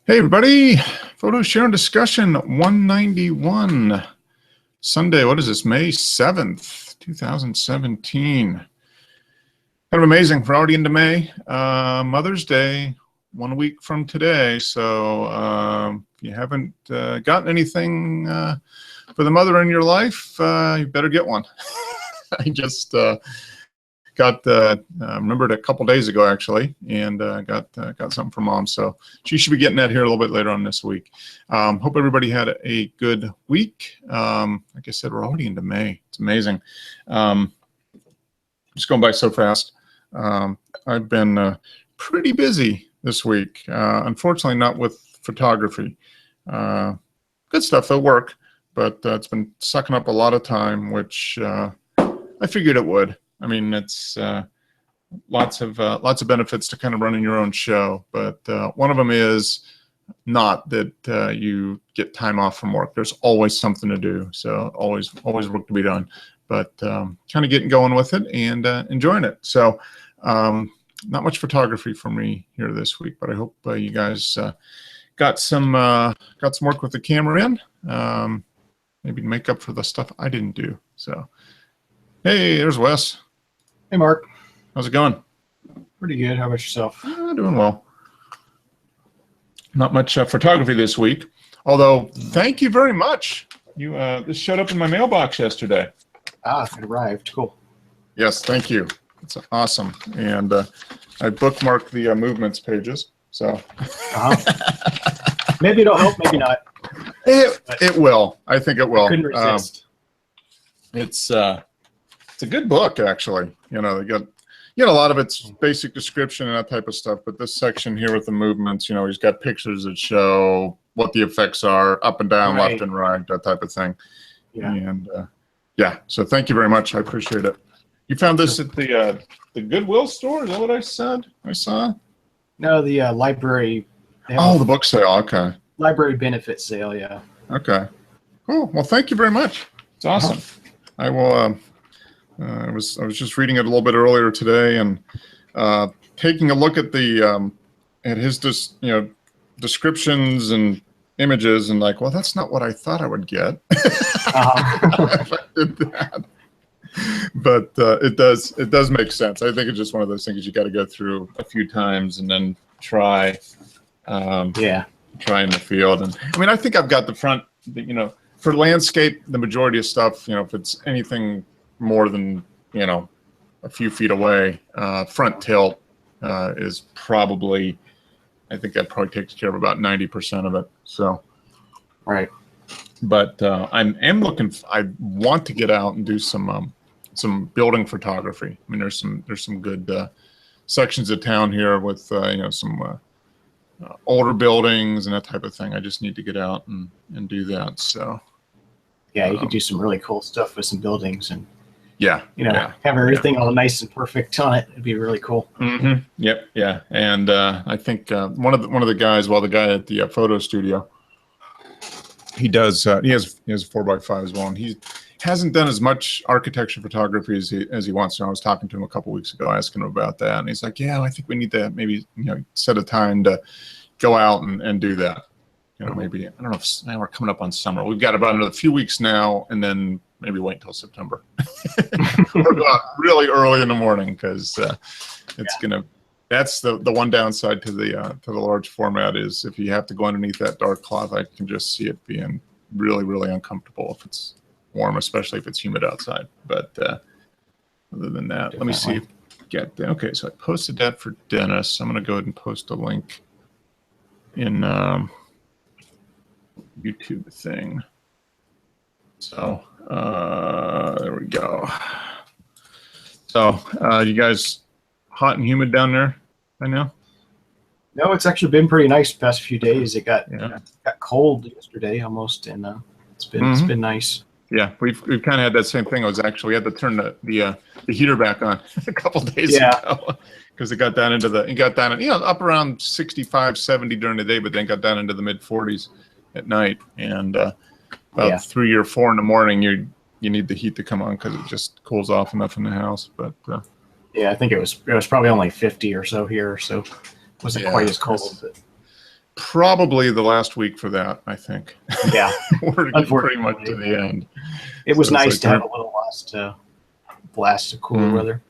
Hey everybody, photo share and discussion 191, Sunday, what is this, May 7th, 2017. Kind of amazing, we're already into May. Mother's Day, 1 week from today, so if you haven't gotten anything for the mother in your life, you better get one. I just remembered a couple days ago actually, and got something from Mom, so she should be getting that here a little bit later on this week. Hope everybody had a good week. Like I said, we're already into May. It's amazing. Just going by so fast. I've been pretty busy this week. Unfortunately, not with photography. Good stuff though, work, but it's been sucking up a lot of time, which I figured it would. I mean, it's lots of benefits to kind of running your own show, but one of them is not that you get time off from work. There's always something to do, so always work to be done. But kind of getting going with it and enjoying it. So not much photography for me here this week, but I hope you guys got some work with the camera in, maybe to make up for the stuff I didn't do. So hey, there's Wes. Hey, Mark. How's it going? Pretty good. How about yourself? Doing well. Not much photography this week, although thank you very much. You this showed up in my mailbox yesterday. Ah, it arrived. Cool. Yes, thank you. It's awesome. And I bookmarked the movements pages. So maybe it'll help, maybe not. It will. I think it will. I couldn't resist. It's a good book, actually. You know, they got a lot of it's basic description and that type of stuff, but this section here with the movements, you know, he's got pictures that show what the effects are, up and down, right, left and right, that type of thing. Yeah. And yeah, so thank you very much. I appreciate it. You found this at the Goodwill store? Is that what I said? I saw? No, the library. Oh, the book sale. Okay. Library benefit sale. Yeah. Okay. Cool. Well, thank you very much. It's awesome. I will. I was just reading it a little bit earlier today and taking a look at the at his descriptions and images and like, well, that's not what I thought I would get. If I did that. But it does make sense. I think it's just one of those things you got to go through a few times and then try. Try in the field. And I mean, I think I've got the front. You know, for landscape, the majority of stuff. You know, if it's anything more than, you know, a few feet away, front tilt is probably, I think that probably takes care of about 90% of it. So, right. But I want to get out and do some building photography. I mean, there's some good sections of town here with you know, some older buildings and that type of thing. I just need to get out and do that. So yeah, you could do some really cool stuff with some buildings and yeah, you know, have everything all nice and perfect on it. It'd be really cool. Mm-hmm. Yep. Yeah. And I think one of the guys, well, the guy at the photo studio, he does. He has a 4x5 as well, and he hasn't done as much architecture photography as he wants to. I was talking to him a couple weeks ago, asking him about that, and he's like, "Yeah, I think we need to maybe, you know, set a time to go out and do that. You know, maybe, I don't know if now we're coming up on summer. We've got about another few weeks now, and then maybe wait until September. Or go out really early in the morning because it's gonna. That's the one downside to the large format is if you have to go underneath that dark cloth, I can just see it being really uncomfortable if it's warm, especially if it's humid outside. But other than that, Definitely. Let me see. Okay, so I posted that for Dennis. I'm gonna go ahead and post a link in YouTube thing. So there we go. So you guys hot and humid down there right now? No, it's actually been pretty nice the past few days. It got cold yesterday almost, and it's been nice. Yeah, we've kind of had that same thing. We had to turn the heater back on a couple days ago because it got down up around 65, 70 during the day, but then got down into the mid 40s at night, and about 3 or 4 in the morning you need the heat to come on because it just cools off enough in the house. But yeah, I think it was probably only 50 or so here, so it wasn't quite as cold. probably the last week for that, I think. Yeah. We're getting pretty much to the end. It was So it's nice like to have a little blast of cooler weather.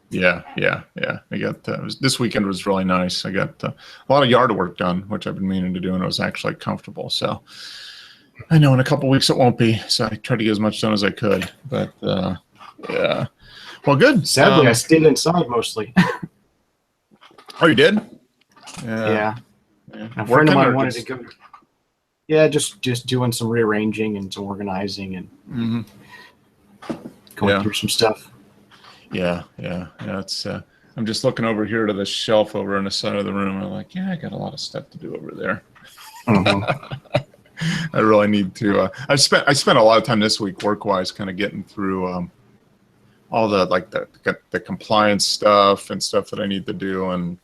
Yeah. I got this weekend was really nice. I got a lot of yard work done, which I've been meaning to do, and it was actually comfortable. So I know in a couple weeks it won't be. So I tried to get as much done as I could. But yeah, well, good. Sadly, I stayed inside mostly. Oh, you did? Yeah. A friend of mine wanted to go. Yeah, just doing some rearranging and some organizing and going through some stuff. Yeah. It's I'm just looking over here to the shelf over on the side of the room. I'm like, I got a lot of stuff to do over there. I really need to. I spent a lot of time this week work-wise, kind of getting through all the compliance stuff and stuff that I need to do, and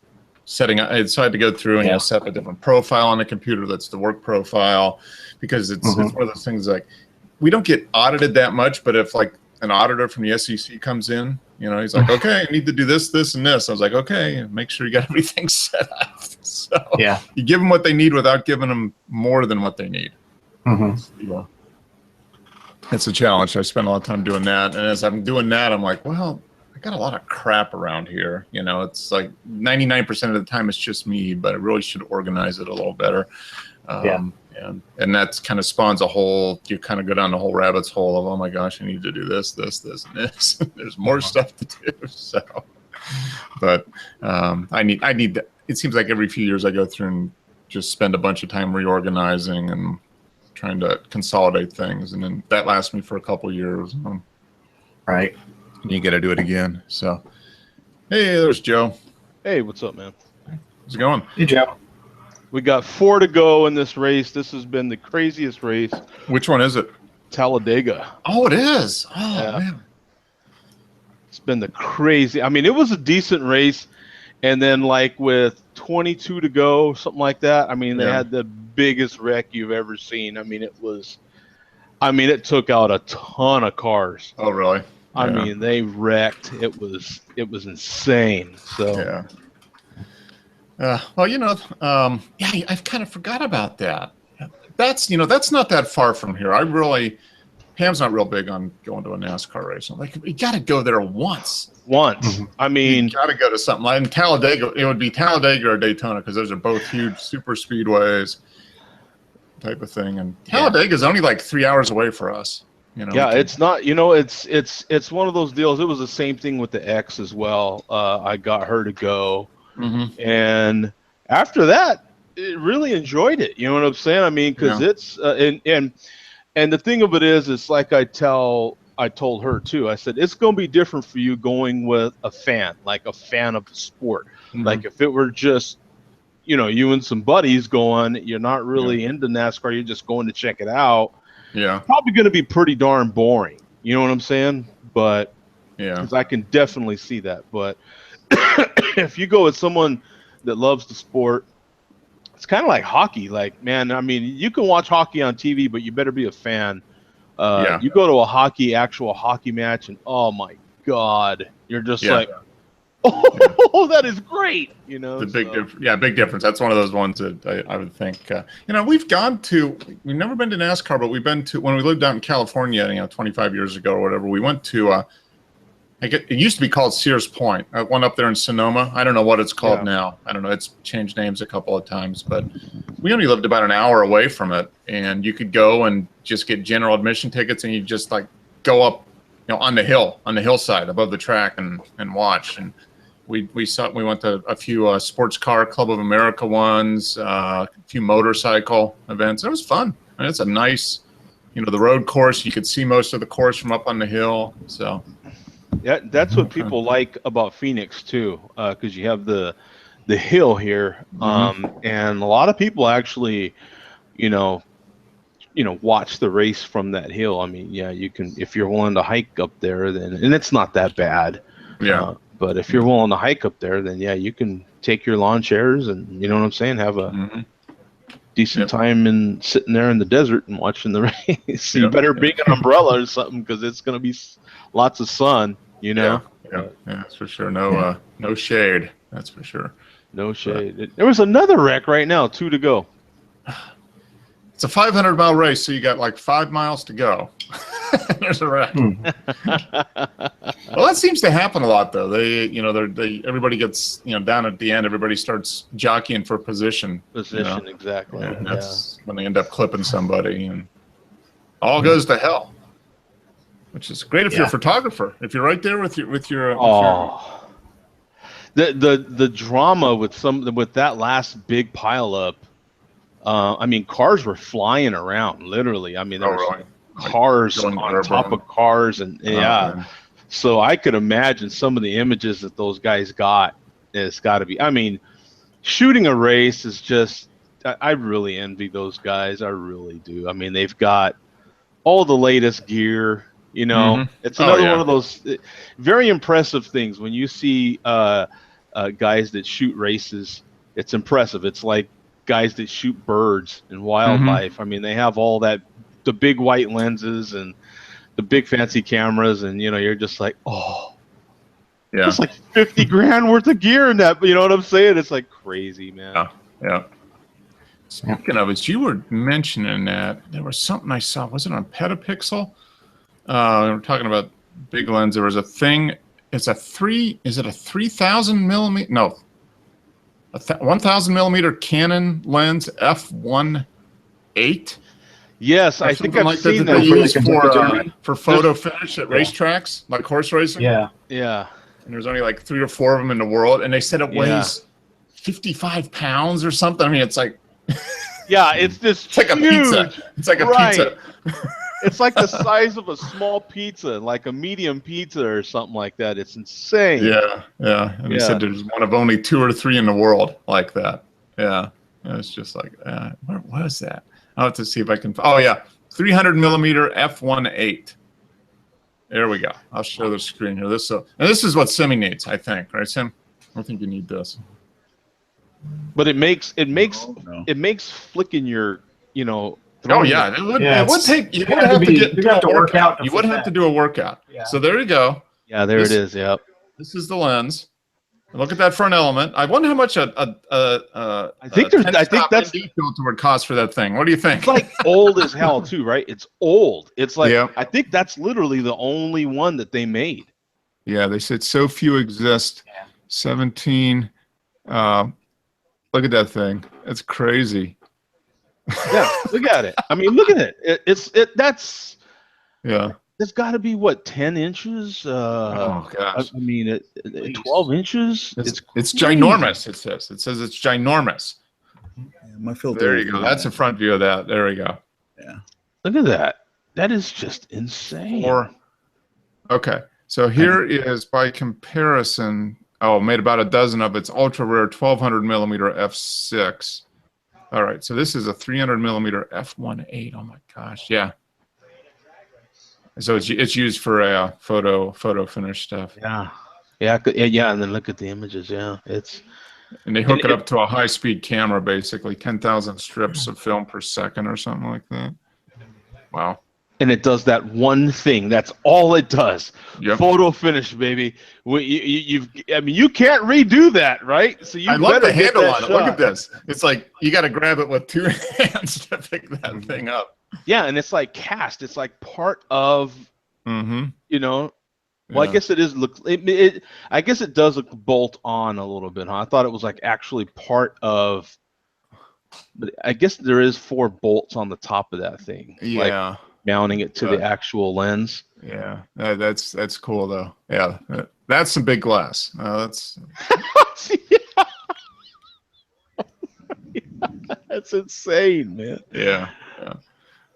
setting. I decided to go through and set a different profile on the computer. That's the work profile, because it's one of those things like we don't get audited that much, but if like an auditor from the SEC comes in, he's like, okay, I need to do this, this, and this. I was like, okay, make sure you got everything set up. So you give them what they need without giving them more than what they need. It's a challenge. I spent a lot of time doing that. And as I'm doing that, I'm like, well, I got a lot of crap around here. It's like 99% of the time it's just me, but I really should organize it a little better. And that's kind of spawns you kind of go down the whole rabbit's hole of, oh my gosh, I need to do this, and this. There's more stuff to do. So, but I need to, it seems like every few years I go through and just spend a bunch of time reorganizing and trying to consolidate things. And then that lasts me for a couple years. Right. And you got to do it again. So, hey, there's Joe. Hey, what's up, man? How's it going? Hey, Joe. We got 4 to go in this race. This has been the craziest race. Which one is it? Talladega. Oh, it is. Oh, man. It's been the crazy. I mean, it was a decent race. And then like with 22 to go, something like that. I mean, they had the biggest wreck you've ever seen. I mean, it took out a ton of cars. Oh, really? I mean, they wrecked. It was insane. So well, I've kind of forgot about that. That's not that far from here. Pam's not real big on going to a NASCAR race. I'm like, you got to go there once. I mean, you got to go to something like in Talladega. It would be Talladega or Daytona, because those are both huge super speedways type of thing. And Talladega is only like 3 hours away for us. It's not. It's one of those deals. It was the same thing with the X as well. I got her to go, and after that, it really enjoyed it. You know what I'm saying? I mean, because it's and the thing of it is, it's like I told her too. I said, it's going to be different for you going with a fan, like a fan of the sport. Like if it were just, you and some buddies going, you're not really into NASCAR, you're just going to check it out. Yeah. Probably going to be pretty darn boring. You know what I'm saying? But because I can definitely see that. But if you go with someone that loves the sport, it's kind of like hockey. Like, man, I mean, you can watch hockey on TV, but you better be a fan. You go to actual hockey match, and oh my God, you're just like, oh, that is great. The big difference. That's one of those ones that I would think. We've never been to NASCAR, but we've been to, when we lived out in California, 25 years ago or whatever. We went to it used to be called Sears Point, one up there in Sonoma. I don't know what it's called now. I don't know. It's changed names a couple of times, but we only lived about an hour away from it, and you could go and just get general admission tickets, and you just like go up, on the hillside above the track and watch. And we went to a few sports car Club of America ones, a few motorcycle events. It was fun. I mean, it's a nice, the road course. You could see most of the course from up on the hill. So. Yeah, that's what people like about Phoenix too, because you have the hill here, and a lot of people actually, watch the race from that hill. I mean, you can, if you're willing to hike up there, and it's not that bad. But if you're willing to hike up there, then you can take your lawn chairs and what I'm saying, have a decent time in sitting there in the desert and watching the race. You better bring an umbrella or something, because it's going to be lots of sun. Yeah, that's for sure. No shade. That's for sure. No shade. There was another wreck right now. 2 to go. It's a 500-mile race, so you got like 5 miles to go. There's a wreck. Well, that seems to happen a lot, though. Everybody gets, down at the end. Everybody starts jockeying for position. Exactly. And that's when they end up clipping somebody, and all goes to hell. Which is great if you're a photographer. If you're right there with your. The drama with that last big pileup. I mean, cars were flying around, literally. I mean, there were cars on top of cars, and so I could imagine some of the images that those guys got. It's got to be. I mean, shooting a race is just. I really envy those guys. I really do. I mean, they've got all the latest gear. It's another one of those very impressive things when you see guys that shoot races. It's impressive. It's like guys that shoot birds and wildlife. I mean, they have all that, the big white lenses and the big fancy cameras, and you're just like, it's like 50 grand worth of gear in that. You know what I'm saying? It's like crazy, man. Yeah. Speaking of it, you were mentioning that there was something I saw. Was it on Petapixel? We were talking about big lens. There was a thing. Is it a 3,000 millimeter? No. 1,000 millimeter Canon lens f1.8. Yes, I think I've seen that. They use for photo finish at racetracks, like horse racing. Yeah. And there's only like 3 or 4 of them in the world, and they said it weighs 55 pounds or something. I mean, it's like. It's this. It's like a pizza. It's like a pizza. It's like the size of a small pizza, like a medium pizza or something like that. It's insane. Yeah. And they said there's one of only 2 or 3 in the world like that. Yeah. And it's just like, where was that? I'll have to see if I can. 300 millimeter f1.8. There we go. I'll show the screen here. This is what Simi needs, I think. Right, Sim? I don't think you need this. But it makes flicking your, it would take. You would have to do a workout. Yeah. So there you go. Yeah, there it is. Yep. This is the lens. Look at that front element. I wonder how much I think that's detail would cost for that thing. What do you think? It's like old as hell too, right? It's old. It's like I think that's literally the only one that they made. Yeah, they said so few exist. 17. Look at that thing. It's crazy. Yeah, look at it. I mean, look at it. That's it's got to be what, 10 inches? Oh gosh. I mean, 12 inches. It's ginormous. It says it's ginormous. My filter. There you go. That's a front view of that. There we go. Yeah. Look at that. That is just insane. Okay. So here is, by comparison, made about a dozen of its ultra rare 1200 millimeter f6. All right. So this is a 300 millimeter f1.8. Oh my gosh. Yeah. So it's used for photo finish stuff. Yeah. And then look at the images. Yeah, and they hook it up to a high speed camera, basically 10,000 strips of film per second or something like that. Wow. And it does that one thing. That's all it does. Yep. Photo finish, baby. You can't redo that, right? So I love the handle on it. Look at this. It's like you got to grab it with 2 hands to pick that thing up. Yeah, and it's like cast. It's like part of. Well, I guess it is. I guess it does look bolt on a little bit, huh? I thought it was like actually part of. But I guess there is 4 bolts on the top of that thing. Yeah. Like mounting it to the actual lens. Yeah, that's cool though. Yeah, that's some big glass. That's. That's insane, man. Yeah.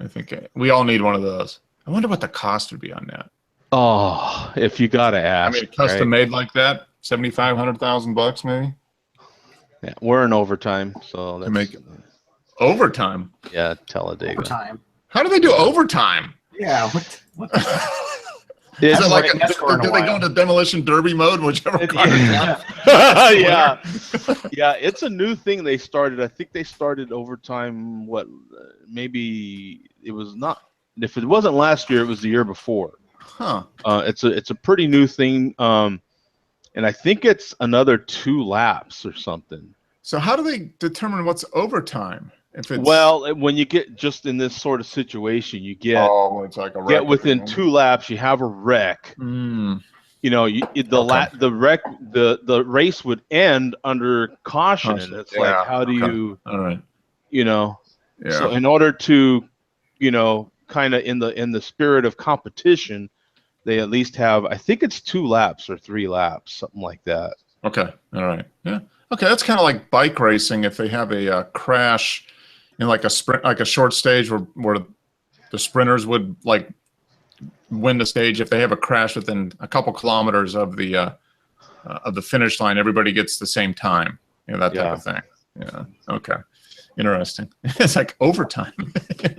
I think we all need one of those. I wonder what the cost would be on that. Oh, if you gotta ask. I mean, custom made like that, $7,500,000 maybe. Yeah, we're in overtime, so that's make overtime. Yeah, Talladega. Overtime. How do they do overtime? Yeah. What Is it like do they go into demolition derby mode, whichever car? Yeah. It's a new thing they started. I think they started overtime. Maybe it was not. If it wasn't last year, it was the year before. Huh. It's a pretty new thing. and I think it's another 2 laps or something. So how do they determine what's overtime? If it's Well, when you get just in this sort of situation, you get it's like a get wreck within or 2 laps, you have a wreck. Mm. You know, the race would end under caution, and it's like, how do you, all right, you know? yeah, So in order to, you know, kind of in the spirit of competition, they at least have, I think it's 2 laps or 3 laps, something like that. okay, all right, yeah, okay. That's kind of like bike racing. If they have a crash in like a sprint, like a short stage where the sprinters would like win the stage, if they have a crash within a couple kilometers of the finish line, everybody gets the same time. You know, that type of thing. Yeah. Okay. Interesting. It's like overtime.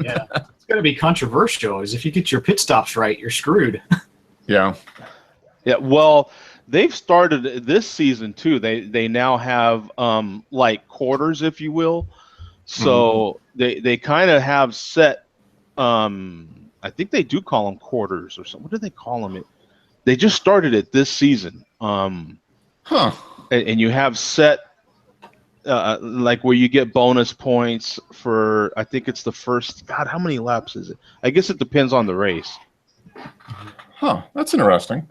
Yeah. It's going to be controversial. Is if you get your pit stops right, you're screwed. Yeah. Yeah. Well, they've started this season too. They now have like quarters, if you will. So they kind of have set. I think they do call them quarters or something. What do they call them? They just started it this season. And you have set like where you get bonus points for, I think it's the first, God, how many laps is it? I guess it depends on the race. Huh, that's interesting.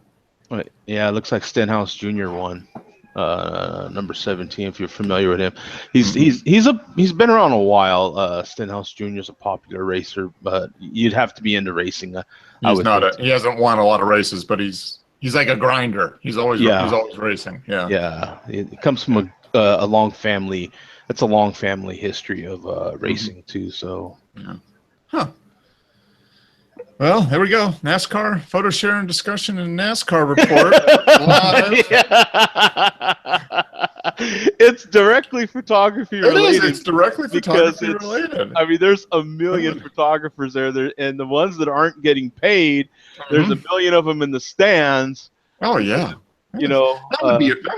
Yeah, it looks like Stenhouse Jr. won. Number 17, if you're familiar with him. He's been around a while. Stenhouse Jr. is a popular racer, but you'd have to be into racing. He hasn't won a lot of races, but he's like a grinder. He's always racing. Yeah. Yeah. It comes from a long family. It's a long family history of racing too. So. Yeah. Huh. Well, there we go. NASCAR photo sharing discussion and NASCAR report. It's directly photography related. It's directly photography related. I mean, there's a million photographers there, and the ones that aren't getting paid, there's a million of them in the stands. Oh yeah. You know, that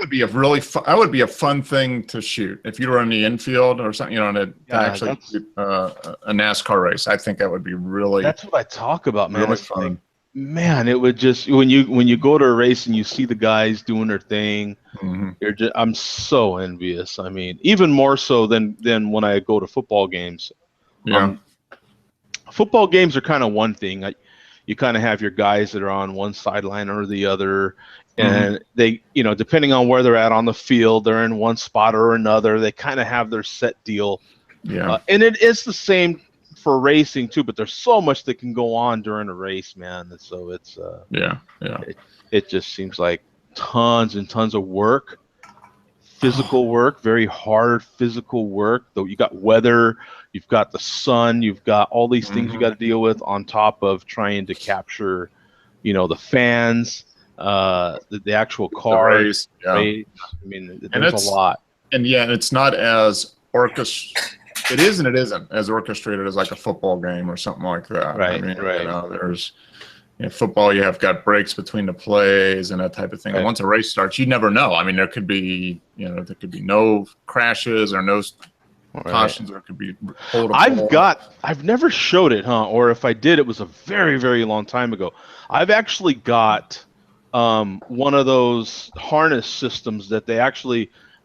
would be a really that would be a fun thing to shoot if you were in the infield or something. You know, to actually shoot, a NASCAR race. I think that would be really. That's what I talk about, man. Really it's fun. Like, man, it would just when you go to a race and you see the guys doing their thing, I'm so envious. I mean, even more so than when I go to football games. Yeah. Football games are kind of one thing. You kind of have your guys that are on one sideline or the other. And they, you know, depending on where they're at on the field, they're in one spot or another. They kind of have their set deal. Yeah. And it is the same for racing too, but there's so much that can go on during a race, man. And so it's it just seems like tons and tons of work, physical work, very hard physical work. Though you got weather, you've got the sun, you've got all these things you got to deal with on top of trying to capture, you know, the fans. The actual car race. I mean, there's a lot. And yeah, it's not as it is and it isn't as orchestrated as like a football game or something like that. Right. I mean, right. You know, there's football. You have got breaks between the plays and that type of thing. Right. And once a race starts, you never know. I mean, there could be no crashes or no cautions, or it could be. I've never showed it, or if I did, it was a very, very long time ago. I've actually got one of those harness systems that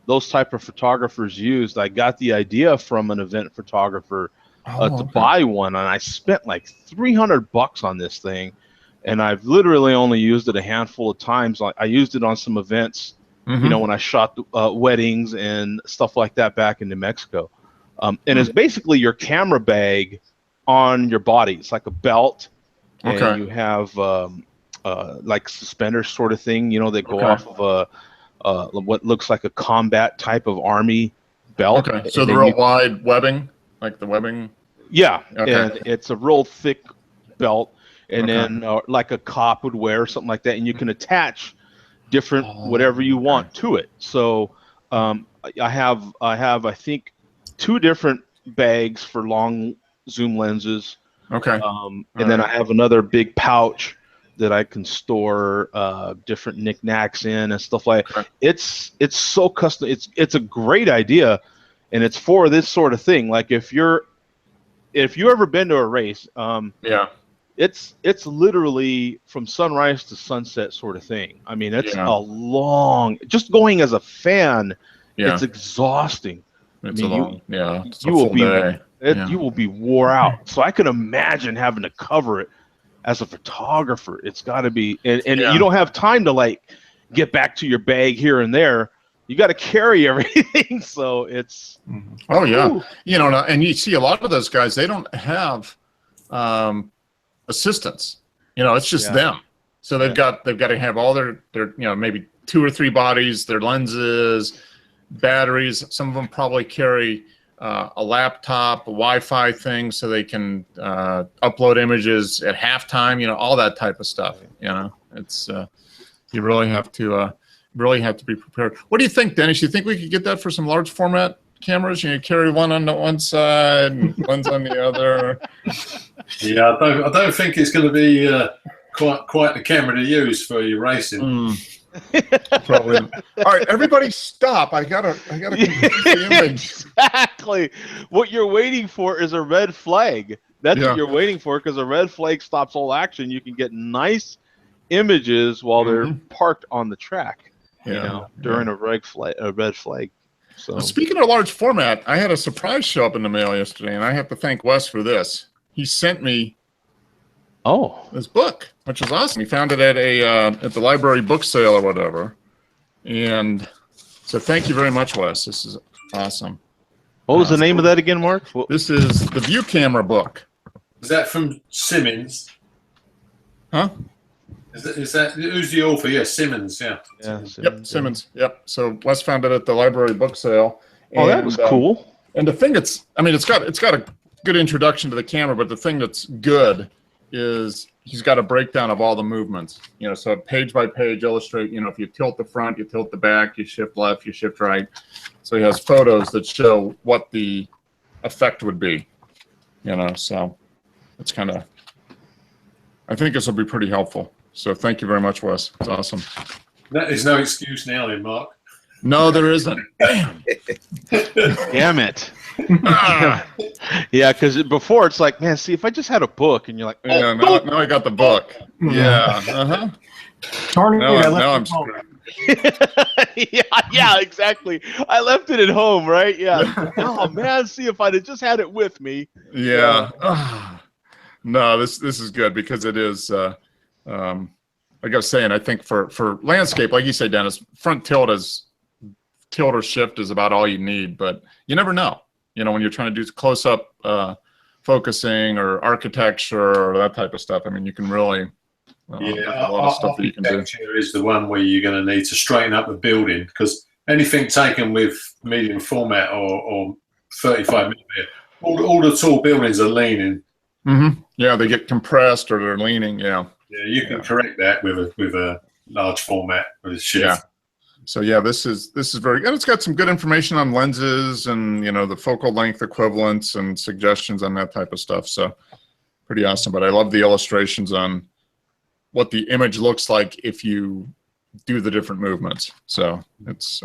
those type of photographers used. I got the idea from an event photographer to buy one, and I spent like $300 on this thing, and I've literally only used it a handful of times. I used it on some events, you know, when I shot weddings and stuff like that back in New Mexico. And it's basically your camera bag on your body. It's like a belt, and you have like suspenders sort of thing, you know, that go off of what looks like a combat type of army belt. Okay, so the real wide webbing, like the webbing. Yeah, and it's a real thick belt, and then like a cop would wear or something like that, and you can attach different whatever you want to it. So I have I think 2 different bags for long zoom lenses. Okay. And then I have another big pouch that I can store different knickknacks in and stuff like that. It's so custom. It's a great idea, and it's for this sort of thing. Like if you ever been to a race, it's literally from sunrise to sunset sort of thing. I mean, it's a long, just going as a fan, it's exhausting. It's you will be day. You will be wore out. So I can imagine having to cover it as a photographer. It's got to be, and you don't have time to like get back to your bag here and there. You got to carry everything. So it's Ooh. You know, and you see a lot of those guys, they don't have assistants. You know, it's just them. So they've got to have all their you know, maybe 2 or 3 bodies, their lenses, batteries. Some of them probably carry a laptop, a Wi-Fi thing, so they can upload images at halftime. You know, all that type of stuff. You know, it's you really have to be prepared. What do you think, Dennis? You think we could get that for some large format cameras? You know, carry one on the one side and one's on the other. Yeah, I don't think it's going to be quite the camera to use for your racing. Probably. All right, everybody, stop! I gotta complete the image. Exactly. What you're waiting for is a red flag. That's what you're waiting for, because a red flag stops all action. You can get nice images while they're parked on the track. You know, during a red flag. So well, speaking of large format, I had a surprise show up in the mail yesterday, and I have to thank Wes for this. He sent me this book, which is awesome. He found it at the library book sale or whatever, and so thank you very much, Wes. This is awesome. What was the name of that again, Mark? This is the View Camera book. Is that from Simmons? Huh? Is that who's the author? Yeah, Simmons. Yeah. Simmons. Yep. So Wes found it at the library book sale. And, that was cool. And the thing it's got a good introduction to the camera, but the thing that's good is he's got a breakdown of all the movements. You know, so page by page illustrate. You know, if you tilt the front, you tilt the back, you shift left, you shift right. So he has photos that show what the effect would be. You know, so it's kind of. I think this will be pretty helpful. So thank you very much, Wes. It's awesome. That is no excuse now, then, Mark. No, there isn't. Damn. Damn it. Yeah, because before it's like, man, see, if I just had a book, and you're like, now I got the book. Yeah. Now I'm screwed. Yeah, exactly. I left it at home, right? Yeah. Oh man, see, if I'd have just had it with me. Yeah. No, this is good because it is. Like I was saying, I think for landscape, like you say, Dennis, front tilt or shift is about all you need, but you never know. You know, when you're trying to do close-up focusing or architecture or that type of stuff, I mean, you can really there's a lot of stuff that you can do. Architecture is the one where you're going to need to straighten up the building, because anything taken with medium format or 35 millimeter, all the tall buildings are leaning. Mm-hmm. Yeah, they get compressed or they're leaning. Yeah. Yeah, you can correct that with a large format with a shift. Yeah. So yeah, this is very good. It's got some good information on lenses and, you know, the focal length equivalents and suggestions on that type of stuff. So pretty awesome. But I love the illustrations on what the image looks like if you do the different movements. So it's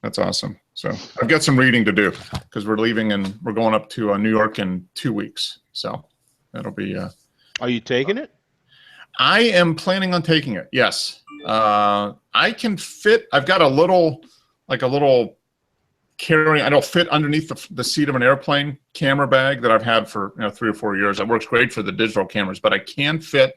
that's awesome. So I've got some reading to do because we're going up to New York in 2 weeks. So that'll be. Are you taking it? I am planning on taking it. Yes. I can fit. I've got a little carry. I don't fit underneath the seat of an airplane camera bag that I've had for 3 or 4 years. It works great for the digital cameras, but I can fit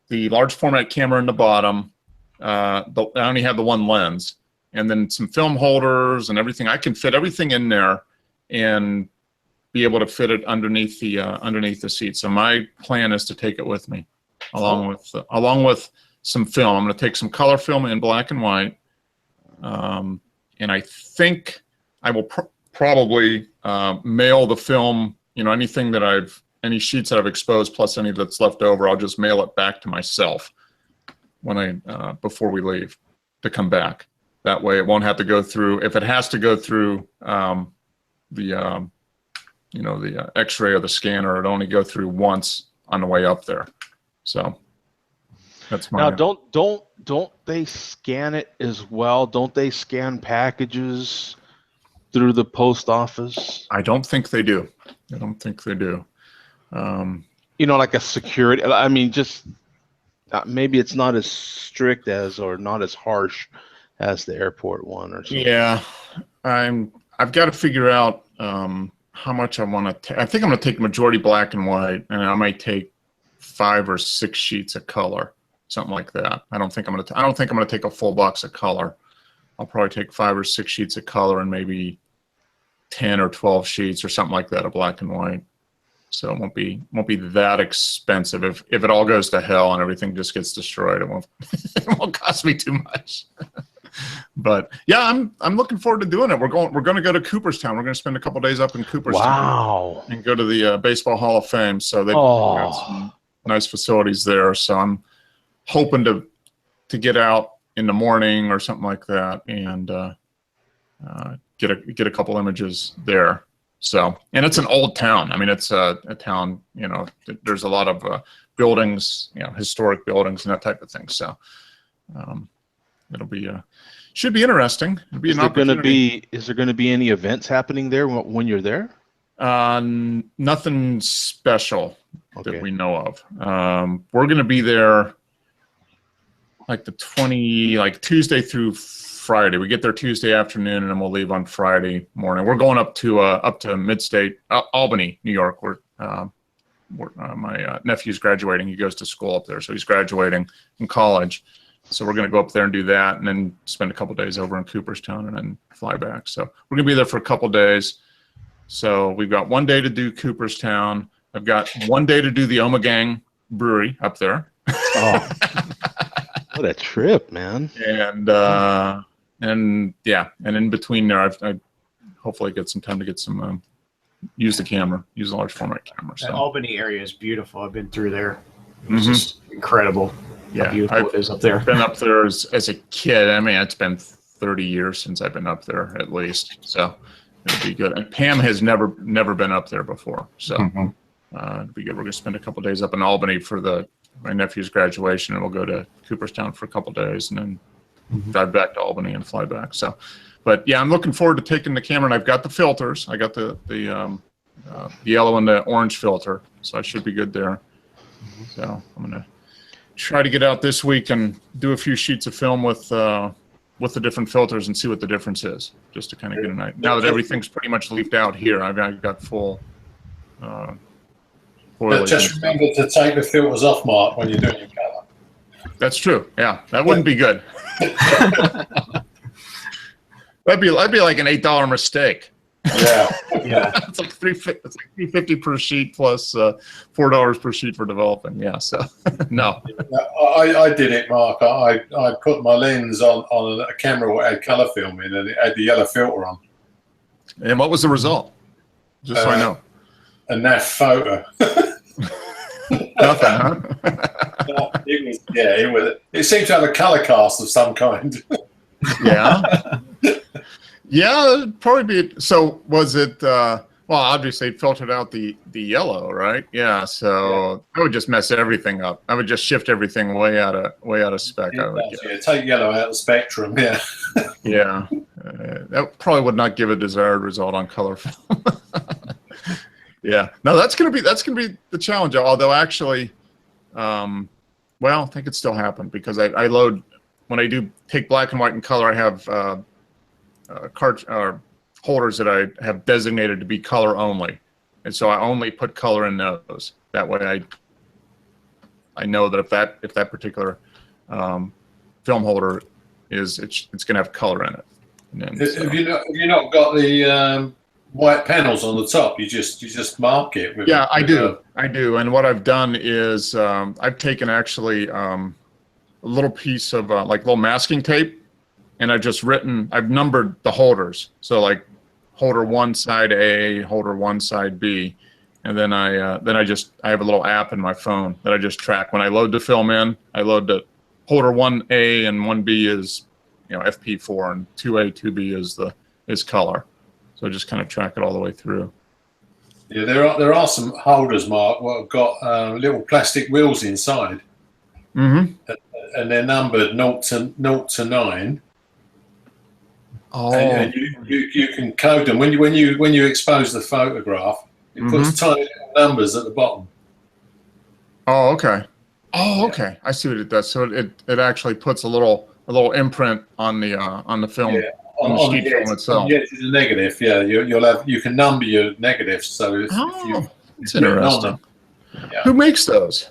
the large format camera in the bottom. I only have the one lens, and then some film holders and everything. I can fit everything in there and be able to fit it underneath the seat. So my plan is to take it with me, along with some film. I'm going to take some color film in black and white, and I think I will probably mail the film. You know, any sheets that I've exposed plus any that's left over, I'll just mail it back to myself when before we leave to come back. That way, it won't have to go through. If it has to go through the X-ray or the scanner, it only go through once on the way up there. So that's my. Now, don't they scan it as well? Don't they scan packages through the post office? I don't think they do. like a security. I mean, just maybe it's not as strict as or not as harsh as the airport one or something. Yeah, I've got to figure out how much I want to. I think I'm going to take majority black and white, and I might take 5 or 6 sheets of color, something like that. I don't think I'm going to take a full box of color. I'll probably take 5 or 6 sheets of color and maybe 10 or 12 sheets or something like that of black and white. So it won't be that expensive. If it all goes to hell and everything just gets destroyed, it won't cost me too much. But yeah, I'm looking forward to doing it. We're going to go to Cooperstown. We're going to spend a couple days up in Cooperstown. Wow. And go to the Baseball Hall of Fame. So they've got some nice facilities there. So I'm hoping to get out in the morning or something like that and get a couple images there. So, and it's an old town. I mean, it's a town, there's a lot of buildings, historic buildings and that type of thing. So it'll be should be interesting. It'll be an opportunity. Is there going to be any events happening there when you're there? Nothing special that we know of. We're going to be there like Tuesday through Friday. We get there Tuesday afternoon and then we'll leave on Friday morning. We're going up to Midstate, Albany, New York, where my nephew's graduating. He goes to school up there, so he's graduating from college. So we're going to go up there and do that, and then spend a couple days over in Cooperstown, and then fly back. So we're going to be there for a couple days. So we've got 1 day to do Cooperstown. I've got 1 day to do the Ommegang Brewery up there. Oh, what a trip, man! And yeah, and in between there, I hopefully get some time to get some use a large format camera. So. That Albany area is beautiful. I've been through there. It's just incredible. How beautiful it is up there. I've been up there as a kid. I mean, it's been 30 years since I've been up there at least. So it'll be good. And Pam has never been up there before. So it'll be good. We're going to spend a couple days up in Albany for my nephew's graduation, and we'll go to Cooperstown for a couple days and then drive back to Albany and fly back. So, but yeah, I'm looking forward to taking the camera, and I've got the filters. I got the yellow and the orange filter, so I should be good there. So I'm going to try to get out this week and do a few sheets of film with the different filters and see what the difference is, just to kind of get an idea. Now that everything's pretty much leafed out here, I've got full But just remember to take the filters off, Mark, when you're doing your color. That's true. Yeah, that wouldn't be good. That'd be like an $8 mistake. Yeah. It's like $3.50 per sheet plus $4 per sheet for developing. Yeah, so no. I did it, Mark. I put my lens on a camera that had color film in, and it had the yellow filter on. And what was the result? Just so I know. A naff photo. Nothing, huh? It seemed to have a color cast of some kind. Yeah. Yeah, it'd probably be. So was it? Well, obviously it filtered out the yellow, right? Yeah. So I would just mess everything up. I would just shift everything way out of spec. Take yellow out of the spectrum. Yeah. Yeah. That probably would not give a desired result on color film. Yeah. No, that's gonna be the challenge. Although actually, well, I think it still happened because I load when I do take black and white and color. I have holders that I have designated to be color only, and so I only put color in those. That way, I know that if that particular film holder it's going to have color in it. And then, Have you not got the white panels on the top? You just mark it. I do. And what I've done is I've taken actually a little piece of like little masking tape. And I've numbered the holders. So like holder 1 side A, holder 1 side B. And then I have a little app in my phone that I just track. When I load the film in, I load the holder 1A and 1B is, FP4 and 2A, 2B is color. So I just kind of track it all the way through. Yeah, there are some holders, Mark, what have got little plastic wheels inside. And they're numbered 0 to 9. Oh. And you can code them when you expose the photograph. It puts tiny little numbers at the bottom. Oh, okay. Oh, okay. I see what it does. So it actually puts a little imprint on the film, Yeah, on the sheet film on itself. the edge of the negative. Yeah, you can number your negatives. So if you That's it's written on interesting. them. Yeah. Who makes those?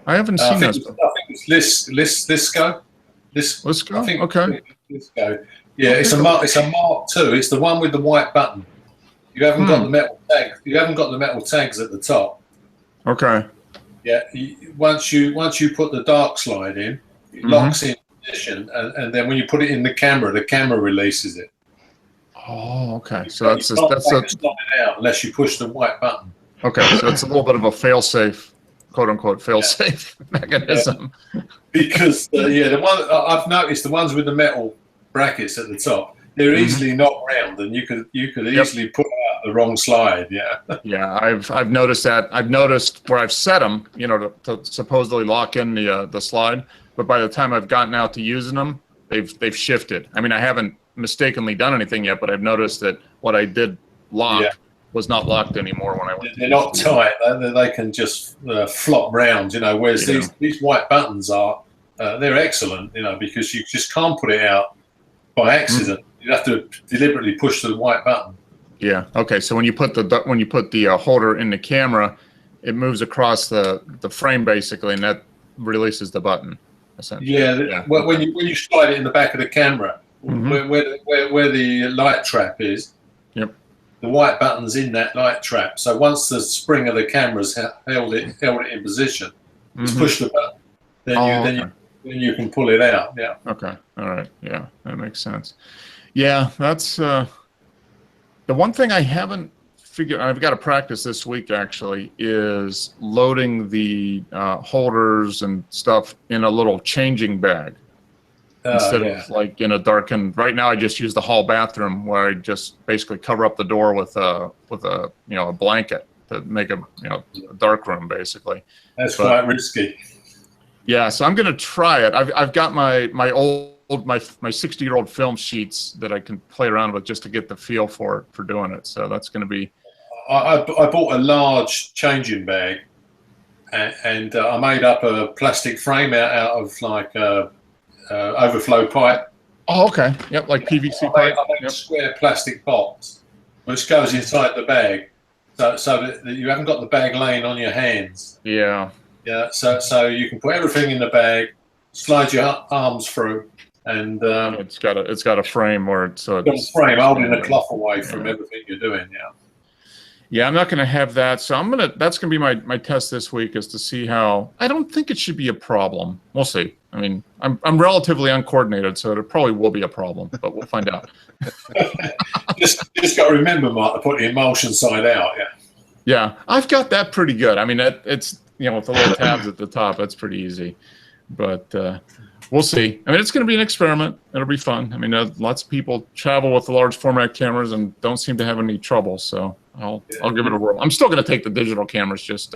I haven't I seen think those. it's Lisco. Let's go. I think Okay. Lisco. Yeah, it's a Mark II. It's the one with the white button. You haven't got the metal tag. You haven't got the metal tags at the top. Okay. Yeah. Once you put the dark slide in, it locks in position, and then when you put it in the camera releases it. Oh, okay. So that's slide out unless you push the white button. Okay. So it's a little bit of a fail-safe, quote unquote, fail-safe mechanism. Yeah. Because the one I've noticed, the ones with the metal brackets at the top, they're easily knocked round, and you could easily put out the wrong slide. Yeah. Yeah, I've noticed that. I've noticed where I've set them, to supposedly lock in the slide, but by the time I've gotten out to using them, they've shifted. I mean, I haven't mistakenly done anything yet, but I've noticed that what I did lock was not locked anymore when I went. They're not tight. They can just flop round, Whereas these white buttons are, they're excellent, because you just can't put it out by accident. You have to deliberately push the white button. Yeah. Okay. So when you put the holder in the camera, it moves across the frame basically, and that releases the button. Essentially. Yeah. When you slide it in the back of the camera, where the light trap is, the white button's in that light trap. So once the spring of the camera's held it in position, just push the button. Then you can pull it out. Yeah. Okay. All right. Yeah, that makes sense. Yeah, that's the one thing I haven't figured. I've got to practice this week actually is loading the holders and stuff in a little changing bag instead of like in a darkened. Right now, I just use the hall bathroom where I just basically cover up the door with a blanket to make a dark room basically. That's quite risky. Yeah, so I'm gonna try it. I've got my 60-year-old film sheets that I can play around with just to get the feel for doing it. So that's going to be. I bought a large changing bag, and I made up a plastic frame out of like overflow pipe. Oh, okay. Yep, like PVC pipe. I made a square plastic box, which goes inside the bag, so that you haven't got the bag laying on your hands. Yeah. Yeah. So you can put everything in the bag, slide your arms through. And it's got a frame where it's holding the cloth away from everything you're doing. Yeah, I'm not going to have that. So that's going to be my test this week is to see how. I don't think it should be a problem. We'll see. I mean, I'm relatively uncoordinated, so it probably will be a problem, but we'll find out. just got to remember, Mark, to put the emulsion side out. Yeah. Yeah, I've got that pretty good. I mean, it's with the little tabs at the top, that's pretty easy, but. We'll see. I mean, it's going to be an experiment. It'll be fun. I mean, lots of people travel with the large format cameras and don't seem to have any trouble. So I'll give it a whirl. I'm still going to take the digital cameras just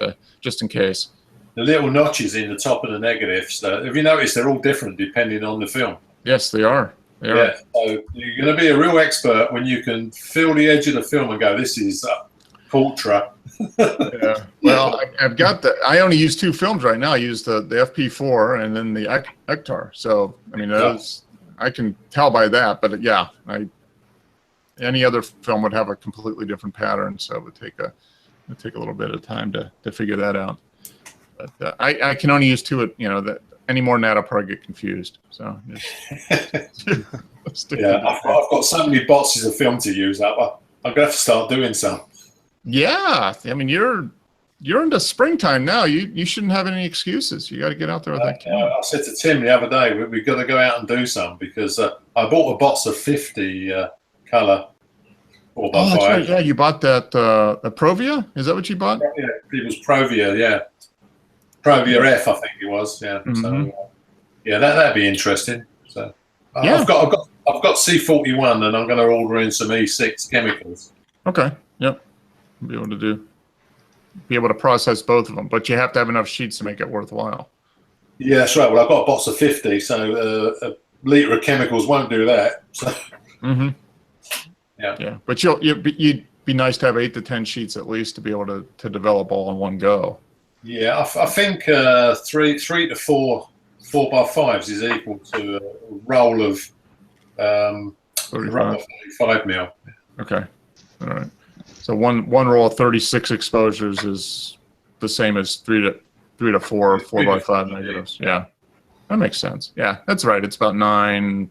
in case. The little notches in the top of the negatives. Have you noticed they're all different depending on the film? Yes, they are. Yeah. So you're going to be a real expert when you can feel the edge of the film and go, "This is Ultra." Yeah. Well, I've got I only use two films right now. I use the FP4 and then the Ektar. So I mean, I can tell by that. But yeah, any other film would have a completely different pattern. So it would take a little bit of time to figure that out. But I can only use two. That any more than that, I'll probably get confused. So yeah, I've got so many boxes of film to use. I'm gonna have to start doing some. Yeah, I mean you're into springtime now. You shouldn't have any excuses. You got to get out there with that camera. I said to Tim the other day, we've got to go out and do some because I bought a box of 50 color 4x5. Oh, that's right. Yeah, you bought that a Provia. Is that what you bought? Yeah, it was Provia. Yeah, Provia F, I think it was. Yeah. Mm-hmm. So that'd be interesting. So yeah. I've got C41 and I'm going to order in some E6 chemicals. Okay. Yep. Be able to process both of them, but you have to have enough sheets to make it worthwhile. Yeah, that's right. Well, I've got a box of 50, so a liter of chemicals won't do that. So. Mm-hmm. Yeah. But you'd be nice to have 8 to 10 sheets at least to be able to develop all in one go. Yeah, I think three to four 4x5s is equal to a roll of 35 mil. Okay, all right. So one roll of 36 exposures is the same as three to four 4x5 negatives. Yeah, that makes sense. Yeah, that's right. It's about nine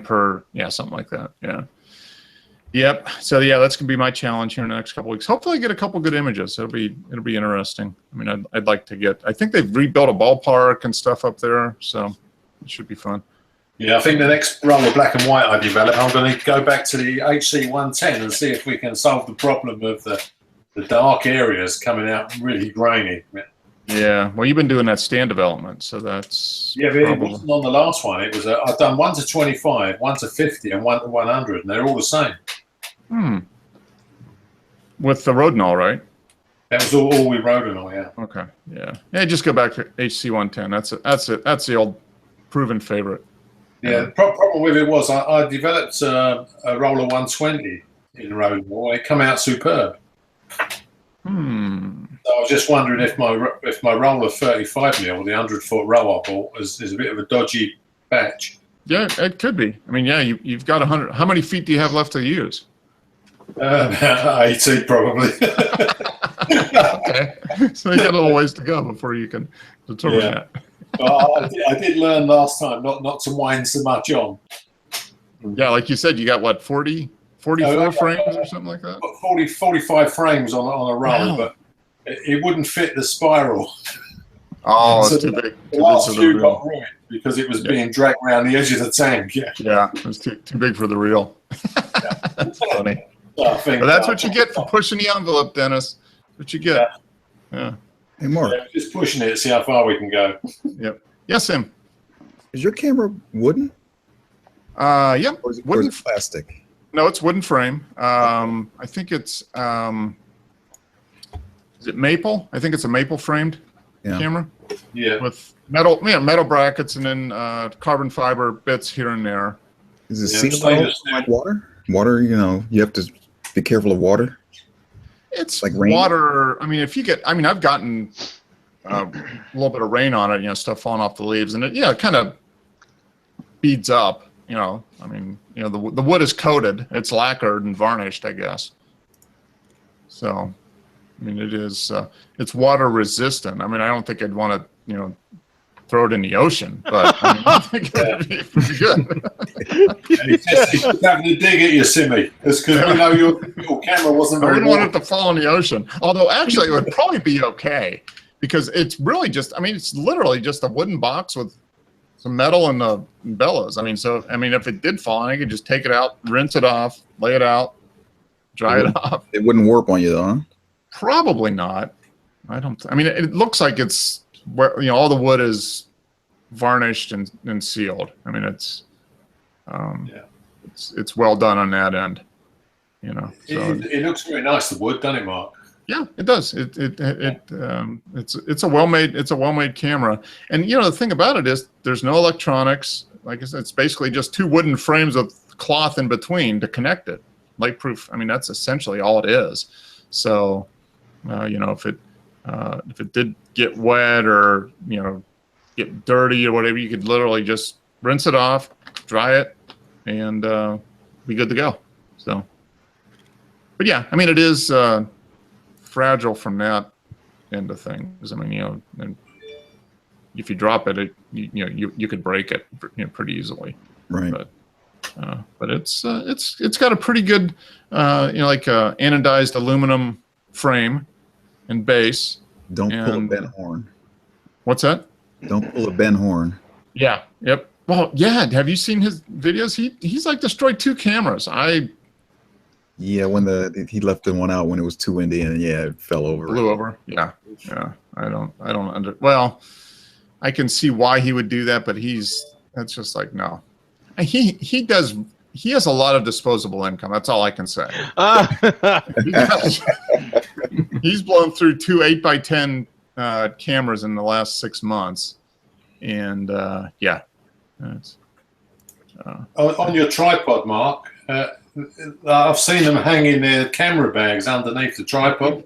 per, yeah, something like that. Yeah. Yep. So yeah, that's gonna be my challenge here in the next couple weeks. Hopefully, I get a couple good images. It'll be interesting. I mean, I'd like to get. I think they've rebuilt a ballpark and stuff up there, so it should be fun. Yeah, I think the next roll of black and white I develop, I'm going to go back to the HC110 and see if we can solve the problem of the dark areas coming out really grainy. Yeah. Well, you've been doing that stand development, so that's yeah. But it wasn't on the last one. It was I've done 1 to 25, 1 to 50, and 1 to 100, and they're all the same. With the Rodinal, right? That was all we wrote and all, yeah. Okay, yeah. Yeah, just go back to HC110. That's the old proven favorite. Yeah, the problem with it was I developed a roller 120 in Rodinal. It come out superb. So I was just wondering if my roller 35 mil, the 100-foot roll I bought, is a bit of a dodgy batch. Yeah, it could be. I mean, yeah, you've got 100. How many feet do you have left to use? 80 probably. Okay, so you got a little ways to go before you can determine that. Well, I did learn last time not to wind so much on. Yeah, like you said, you got what, 44 frames or something like that? 45 frames on a roll, Wow. but it wouldn't fit the spiral. Oh, So it's too big. The last few got ruined because it was being dragged around the edge of the tank. Yeah, it was too big for the reel. That's funny. So I think, But that's what you get for pushing the envelope, Dennis. That's what you get. Yeah. Hey, Mark, just pushing it to see how far we can go. Yep. Yes, Sam. is your camera wooden Yep. or is it Wooden. plastic? No, it's wooden frame. I think it's is it maple? I think it's a maple framed camera Yeah. with metal brackets and then carbon fiber bits here and there. Is it Yeah, sealable like water? Water, you have to be careful of water. It's like rain? water. I mean, I've gotten a little bit of rain on it, stuff falling off the leaves, and it kind of beads up. I mean, the wood is coated, it's lacquered and varnished, I guess. So, I mean, it is it's water resistant. I mean, I don't think I'd want to throw it in the ocean, but I mean, I think it would be pretty good. He's having to dig at you, Simmy. It's because we know your camera wasn't I very wouldn't want it to fall in the ocean. Although, actually, it would probably be okay because it's really just, I mean, it's literally just a wooden box with some metal and the bellows. I mean, if it did fall, I could just take it out, rinse it off, lay it out, dry it off. It wouldn't warp on you, though, huh? Probably not. I mean, it looks like it's where all the wood is varnished and sealed. I mean, it's well done on that end. So it looks very nice, the wood, doesn't it, Mark? yeah, it does. It's a well-made camera. And the thing about it is there's no electronics. Like I said, it's basically just two wooden frames with cloth in between to connect it. Light proof. I mean, that's essentially all it is. So, if it did get wet or get dirty or whatever, you could literally just rinse it off, dry it, and be good to go. So, but yeah, I mean, it is fragile from that end of things. I mean, and if you drop it, you could break it pretty easily. Right. But it's got a pretty good like anodized aluminum frame and base. Don't pull a Ben Horn. What's that? Don't pull a Ben Horn. Yeah. Yep. Well, yeah. Have you seen his videos? He's like destroyed 2 cameras. Yeah, when he left the one out when it was too windy and it fell over. Blew over. Yeah. Well, I can see why he would do that, but that's just like, no. He has a lot of disposable income. That's all I can say. He's blown through 2 8x10 cameras in the last 6 months, and On your tripod, Mark, I've seen them hanging their camera bags underneath the tripod.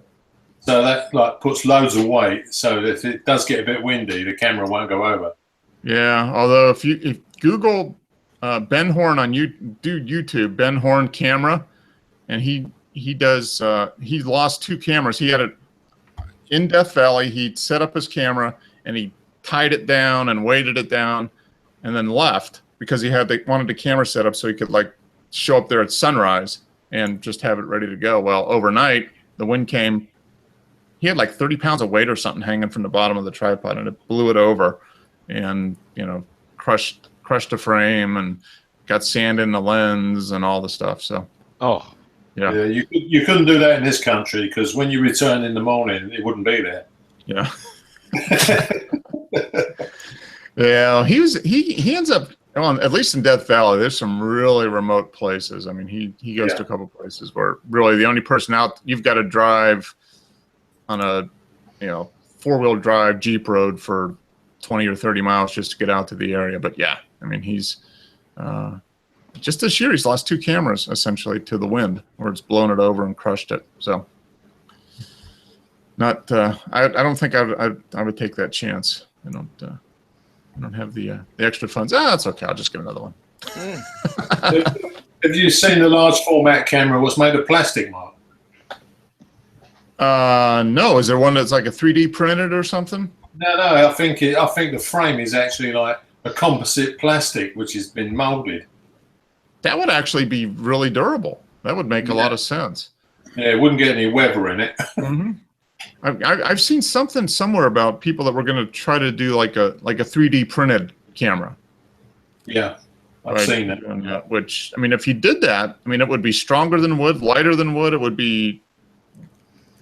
So that like puts loads of weight. So if it does get a bit windy, the camera won't go over. Yeah, although if Google Ben Horn on YouTube, Ben Horn camera, and he does he lost 2 cameras. He had it in Death Valley. He set up his camera and he tied it down and weighted it down, and then left because he wanted the camera set up so he could like show up there at sunrise and just have it ready to go. Well, overnight the wind came. He had like 30 pounds of weight or something hanging from the bottom of the tripod, and it blew it over, and crushed the frame and got sand in the lens and all the stuff. So yeah, you couldn't do that in this country because when you return in the morning, it wouldn't be there. Yeah. Yeah, he ends up at least in Death Valley. There's some really remote places. I mean, he goes to a couple places where really the only person out, you've got to drive on a 4-wheel drive Jeep road for 20 or 30 miles just to get out to the area. But yeah, I mean, he's just this year he's lost 2 cameras essentially to the wind, where it's blown it over and crushed it. So not I don't think I would take that chance. I don't have the extra funds. That's okay. I'll just get another one. Have you seen the large format camera? Was made of plastic, Mark? No. Is there one that's like a 3D printed or something? No. I think the frame is actually like a composite plastic which has been molded. That would actually be really durable. That would make a lot of sense. Yeah, it wouldn't get any weather in it. Mm-hmm. I've seen something somewhere about people that were going to try to do like a 3D printed camera. Yeah, I've seen that. Which, I mean, if you did that, I mean, it would be stronger than wood, lighter than wood. It would be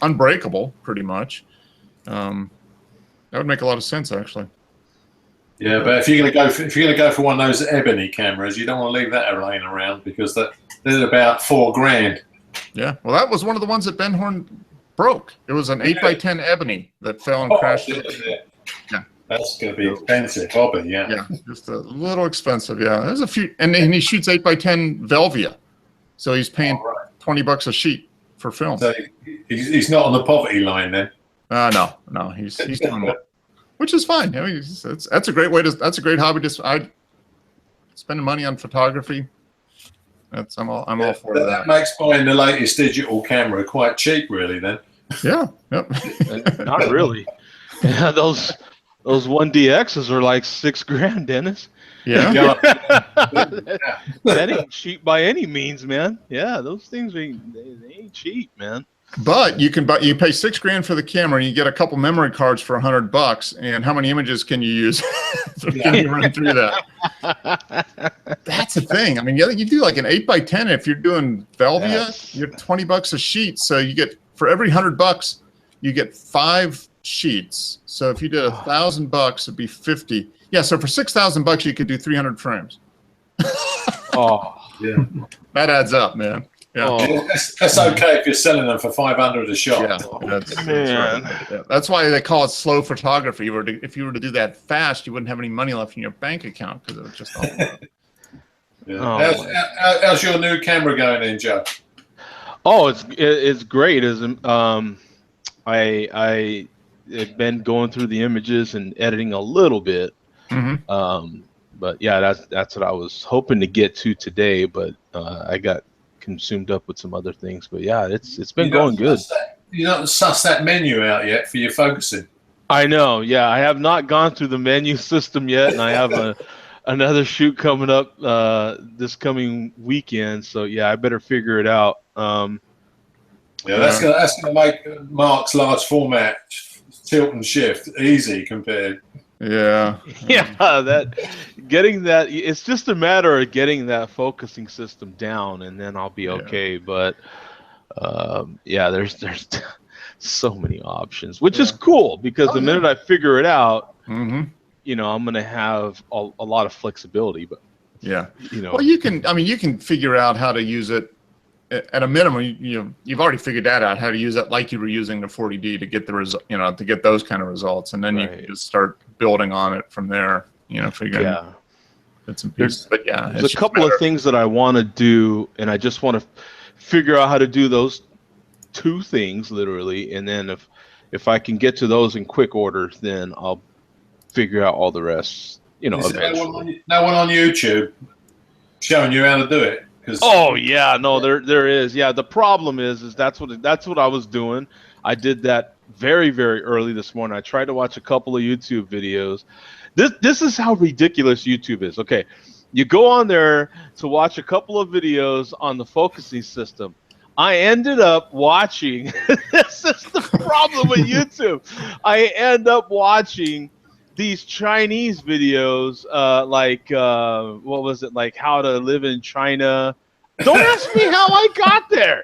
unbreakable, pretty much. That would make a lot of sense, actually. Yeah, but if you're gonna go for one of those ebony cameras, you don't want to leave that laying around because they're about $4,000. Yeah, well, that was one of the ones that Ben Horn broke. It was an 8x10 ebony that fell and crashed. Yeah, that's going to be expensive, probably. Yeah, just a little expensive. Yeah, there's a few, and he shoots 8x10 Velvia, so he's paying $20 a sheet for film. So he's not on the poverty line then. No, he's doing well, which is fine. I mean, that's a great way to. That's a great hobby. I spending money on photography. I'm all for that. That makes buying the latest digital camera quite cheap, really. Then. Yeah. Yep. Not really. Yeah, those 1DXs are like $6,000, Dennis. Yeah. That ain't cheap by any means, man. Yeah, those things they ain't cheap, man. But you pay $6,000 for the camera, and you get a couple memory cards for $100. And how many images can you use? Can you run through that? That's the thing. I mean, you do like an 8x10. If you're doing Velvia, you're $20 a sheet. So you get, for every $100, you get 5 sheets. So if you did $1,000, it'd be 50. Yeah. So for $6,000, you could do 300 frames. Yeah. That adds up, man. Yeah. That's okay if you're selling them for $500 a shot. Yeah, that's right. Yeah. That's why they call it slow photography. If you were to do that fast, you wouldn't have any money left in your bank account because it would just all. How's your new camera going in, Joe? Oh, it's great. I have been going through the images and editing a little bit. Mm-hmm. But yeah, that's what I was hoping to get to today, but I got consumed up with some other things. But yeah, it's been going good. You don't suss that menu out yet for your focusing. I know. Yeah, I have not gone through the menu system yet, and I have another shoot coming up this coming weekend. So yeah, I better figure it out. That's gonna make Mark's large format tilt and shift easy compared. Yeah. Yeah, it's just a matter of getting that focusing system down, and then I'll be okay. Yeah. But yeah, there's so many options, which is cool because the minute I figure it out, I'm gonna have a lot of flexibility. But well, you can figure out how to use it. At a minimum, you've already figured that out, how to use it like you were using the 40D to get the to get those kind of results, and then you can just start building on it from there. Figuring bits and pieces. But yeah, there's a couple of things that I want to do, and I just want to figure out how to do those 2 things literally, and then if I can get to those in quick order, then I'll figure out all the rest. You know, eventually. No one on YouTube showing you how to do it. Oh yeah, no, there is. Yeah, the problem is that's what I was doing. I did that very, very early this morning. I tried to watch a couple of YouTube videos. This is how ridiculous YouTube is. Okay, you go on there to watch a couple of videos on the focusing system. I ended up watching. This is the problem with YouTube. I end up watching these Chinese videos, like what was it, like how to live in China. Don't ask me how I got there.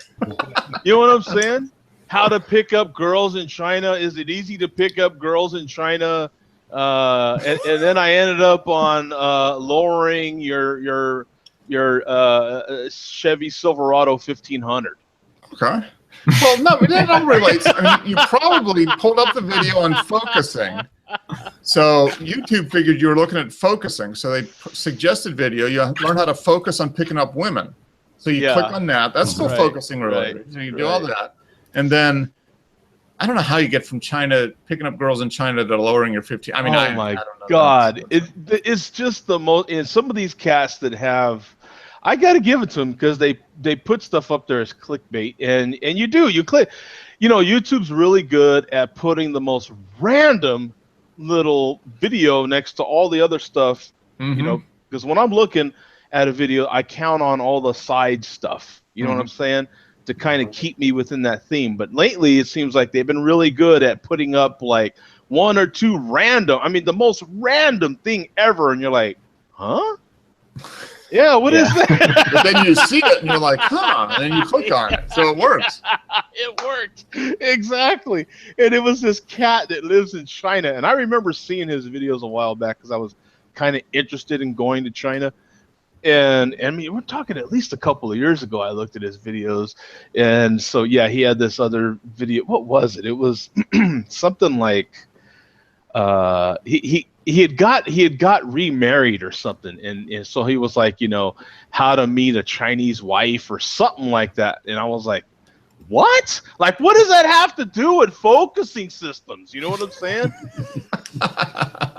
You know what I'm saying? How to pick up girls in China. Is it easy to pick up girls in China? And then I ended up on lowering your Chevy Silverado 1500. Okay. Well, no, that don't relate. I mean, you probably pulled up the video on focusing. So YouTube figured you were looking at focusing. So they suggested video. You learn how to focus on picking up women. So you click on that. That's still focusing related. So you do all that. And then I don't know how you get from China, picking up girls in China, to lowering your 15. I mean, I don't know. God. It's just the most. And some of these cats that have, I got to give it to them because they put stuff up there as clickbait, and you click. You know, YouTube's really good at putting the most random little video next to all the other stuff. You know, because when I'm looking at a video, I count on all the side stuff. You know what I'm saying? To kind of keep me within that theme. But lately, it seems like they've been really good at putting up like 1 or 2 random. I mean, the most random thing ever, and you're like, huh? Yeah, what is that? But then you see it and you're like, huh? And then you click on it. So it works. It worked. Exactly. And it was this cat that lives in China. And I remember seeing his videos a while back because I was kind of interested in going to China. And I mean, we're talking at least a couple of years ago, I looked at his videos. And so, yeah, he had this other video. What was it? It was something like he had got remarried or something, and so he was like, you know, how to meet a Chinese wife or something like that. And I was like, what? Like, what does that have to do with focusing systems? You know what I'm saying?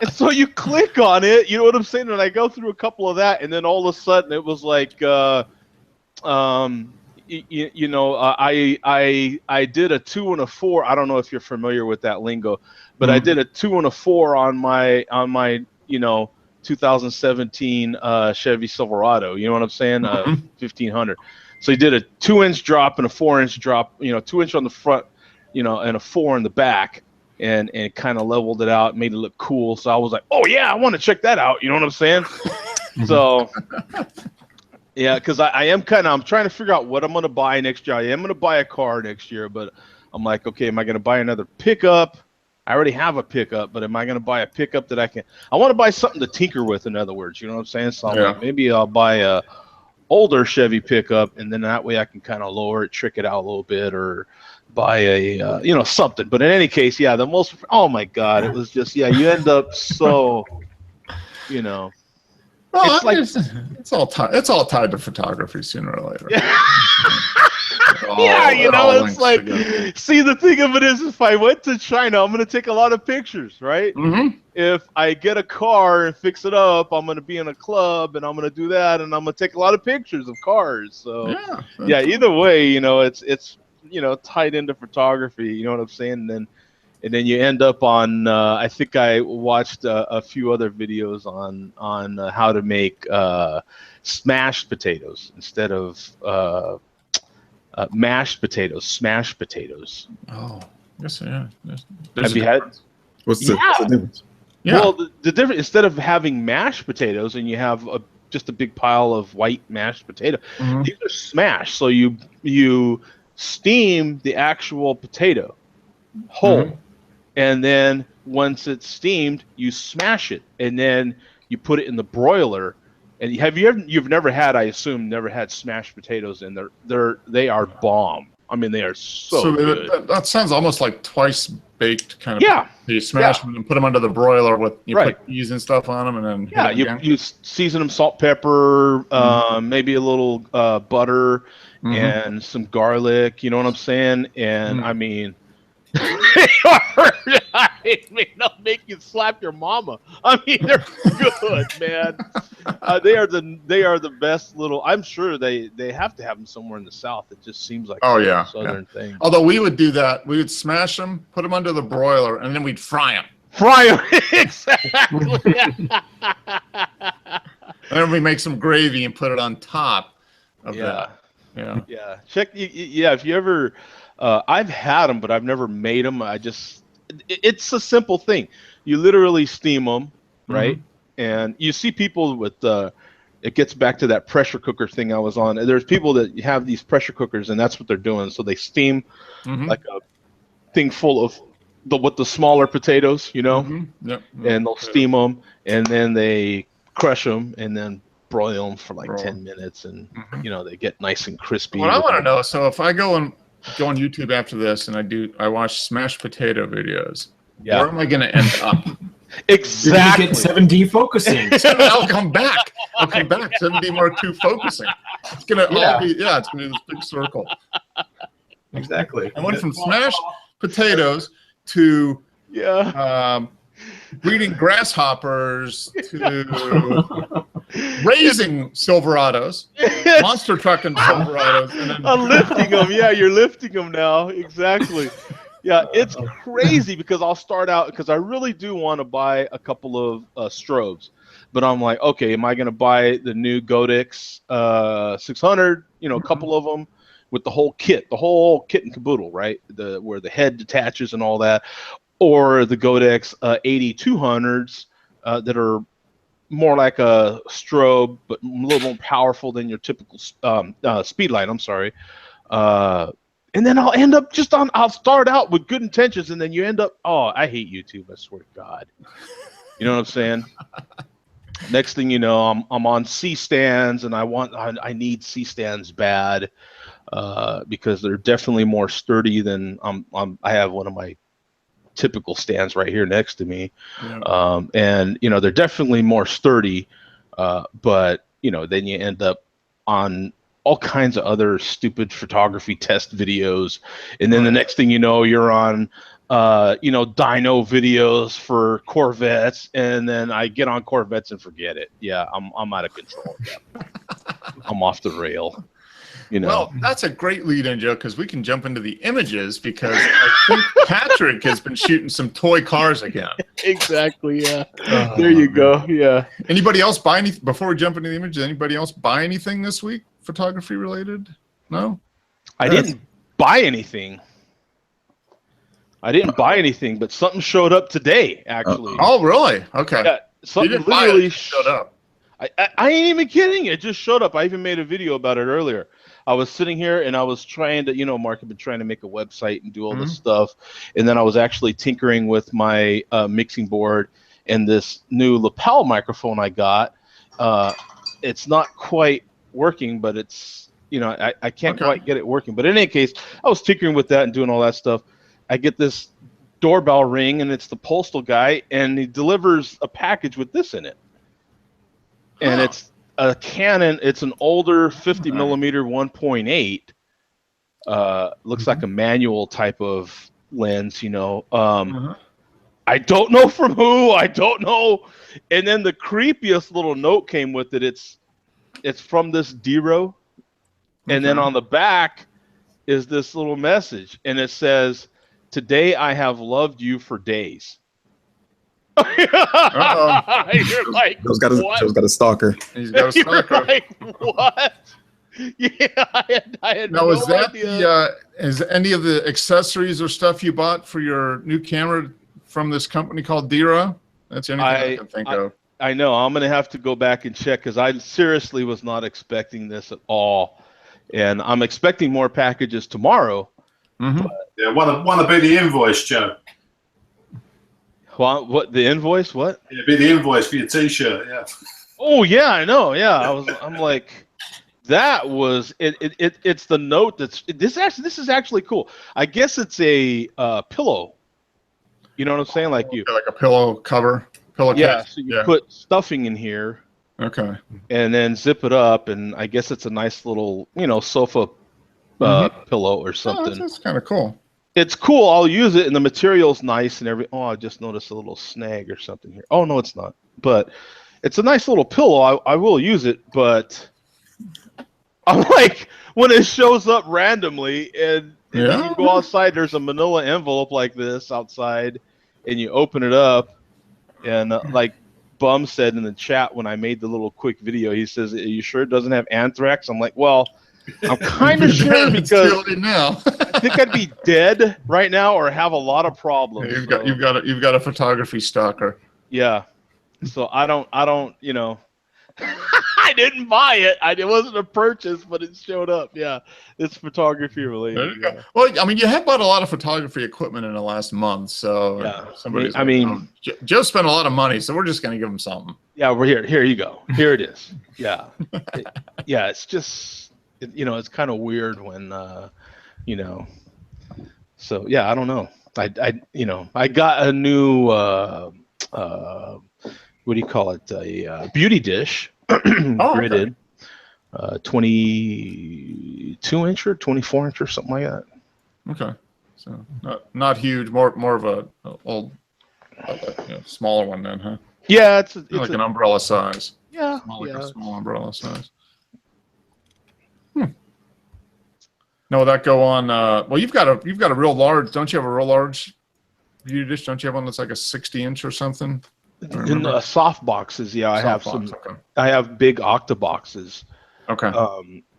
And so you click on it, you know what I'm saying? And I go through a couple of that, and then all of a sudden it was like, I did a 2 and a 4. I don't know if you're familiar with that lingo, but I did a 2 and a 4 on my 2017 Chevy Silverado. You know what I'm saying? 1500. So he did a 2-inch drop and a 4-inch drop. 2-inch on the front, and a 4 in the back, and kind of leveled it out, made it look cool. So I was like, oh yeah, I want to check that out. You know what I'm saying? So. Yeah, because I'm trying to figure out what I'm going to buy next year. I am going to buy a car next year, but I'm like, okay, am I going to buy another pickup? I already have a pickup, but am I going to buy a pickup that I want to buy something to tinker with, in other words, you know what I'm saying? So I'm like, maybe I'll buy a older Chevy pickup, and then that way I can kind of lower it, trick it out a little bit, or buy a, something. But in any case, yeah, oh my God, it was just, you end up so, Well, it's all tied to photography sooner or later. It's like, see, the thing of it is, if I went to China, I'm going to take a lot of pictures, right? If I get a car and fix it up, I'm going to be in a club, and I'm going to do that, and I'm going to take a lot of pictures of cars. So, either way, it's tied into photography. You know what I'm saying? And then you end up on, I think I watched a few other videos on how to make smashed potatoes instead of mashed potatoes, smashed potatoes. Oh, yes, yeah. Have you had? What's the difference? Yeah. Well, the difference, instead of having mashed potatoes and you have just a big pile of white mashed potato, these are smashed. So you steam the actual potato whole. And then once it's steamed, you smash it, and then you put it in the broiler. And you've never had smashed potatoes, and they are bomb. I mean, they are so good. That sounds almost like twice baked kind of. Yeah. You smash them and put them under the broiler with put cheese and stuff on them, and then you season them, salt, pepper, maybe a little butter, and some garlic. You know what I'm saying? And I mean, they'll make you slap your mama. I mean, they're good, man. They are the best little. I'm sure they have to have them somewhere in the South. It just seems like a southern thing. Although we would do that, we would smash them, put them under the broiler, and then we'd fry them. Fry them, exactly. And then we make some gravy and put it on top of that. Yeah. Check. Yeah, if you ever, I've had them, but I've never made them. It's a simple thing. You literally steam them, right? And you see people with it gets back to that pressure cooker thing I was on. There's people that have these pressure cookers, and that's what they're doing. So they steam like a thing full of the smaller potatoes, you know, and they'll steam them, and then they crush them, and then broil them for like 10 minutes, and you know, they get nice and crispy. What I want to know, so if I go on YouTube after this and I watch smashed potato videos, where am I going to end up? Exactly. You get 7D focusing. I'll come back. 7D Mark II focusing. It's gonna all be it's gonna be this big circle. Exactly. I went from smashed potatoes to breeding grasshoppers to raising Silverados, monster trucking Silverados, and then lifting them. Yeah, you're lifting them now. Exactly. Yeah, it's crazy because I'll start out because I really do want to buy a couple of strobes, but I'm like, okay, am I going to buy the new Godex 600? You know, a couple of them with the whole kit and caboodle, right? Where the head detaches and all that, or the Godex 8200s that are more like a strobe, but a little more powerful than your typical Speedlight. I'm sorry. And then I'll end up I'll start out with good intentions, and then you end up, I hate YouTube, I swear to God. You know what I'm saying? Next thing you know, I'm on C-stands, and I need C-stands bad because they're definitely more sturdy than I have one of my typical stands right here next to me. Yeah. And, you know, they're definitely more sturdy, but, you know, then you end up on all kinds of other stupid photography test videos, and then the next thing you know, you're on dyno videos for Corvettes, and then I get on Corvettes and forget it. Yeah, I'm out of control. I'm off the rail. You know. Well, that's a great lead-in, Joe, because we can jump into the images, because I think Patrick has been shooting some toy cars again. Exactly. Yeah. There you go. Yeah. Anybody else buy anything before we jump into the images? Anybody else buy anything this week, photography related? No. I didn't buy anything. But something showed up today, actually. Oh, really? Okay. Yeah, something literally showed up. I ain't even kidding. It just showed up. I even made a video about it earlier. I was sitting here and I was trying to, Mark had been trying to make a website and do all this stuff. And then I was actually tinkering with my mixing board and this new lapel microphone I got. It's not quite working, but it's, I can't quite get it working. But in any case, I was tinkering with that and doing all that stuff. I get this doorbell ring, and it's the postal guy, and he delivers a package with this in it. And it's a Canon. It's an older 50 millimeter 1.8. Looks like a manual type of lens, I don't know from who. I don't know. And then the creepiest little note came with it. It's from this Dero. And then on the back is this little message, and it says, "Today I have loved you for days." You're like, Joe's got a stalker. He's got a stalker. You're like, what? Yeah, I had now, no is that idea. Is any of the accessories or stuff you bought for your new camera from this company called Dero? That's the only thing I can think of. I know. I'm going to have to go back and check, because I seriously was not expecting this at all. And I'm expecting more packages tomorrow. Yeah, want to be the invoice, Joe. What the invoice? What? Yeah, be the invoice for your T-shirt. Yeah. Oh yeah, I know. Yeah, I'm like, that was it. It's the note that's this is actually cool. I guess it's a pillow. You know what I'm saying? Like a pillow cover. Yeah. So you put stuffing in here. Okay. And then zip it up, and I guess it's a nice little sofa pillow or something. That's kind of cool. It's cool. I'll use it, and the material's nice and every. Oh, I just noticed a little snag or something here. Oh no, it's not. But it's a nice little pillow. I will use it, but I'm like when it shows up randomly, and then you go outside. There's a Manila envelope like this outside, and you open it up, and like Bum said in the chat when I made the little quick video, he says, "Are you sure it doesn't have anthrax?" I'm like, well. I'm kind of sure because I think I'd be dead right now or have a lot of problems. You've got a photography stalker. Yeah. So I don't, you know, I didn't buy it. It wasn't a purchase, but it showed up. Yeah. It's photography related. Yeah. Well, I mean, you have bought a lot of photography equipment in the last month, so yeah. Joe spent a lot of money, so we're just going to give him something. Yeah, we're here. Here you go. Here it is. Yeah. It's just. You know, it's kind of weird when, you know, so yeah, I don't know. I got a new, what do you call it? A beauty dish, gridded, 22 inch or 24 inch or something like that. Okay, so not huge, more of a old, smaller one then, huh? Yeah, it's like an umbrella size. Yeah, a small umbrella size. Now, will that go on? Well, you've got a real large. Don't you have a real large beauty dish? Don't you have one that's like a 60-inch or something? In the soft boxes, yeah, I have some. Okay. I have big octaboxes. Okay.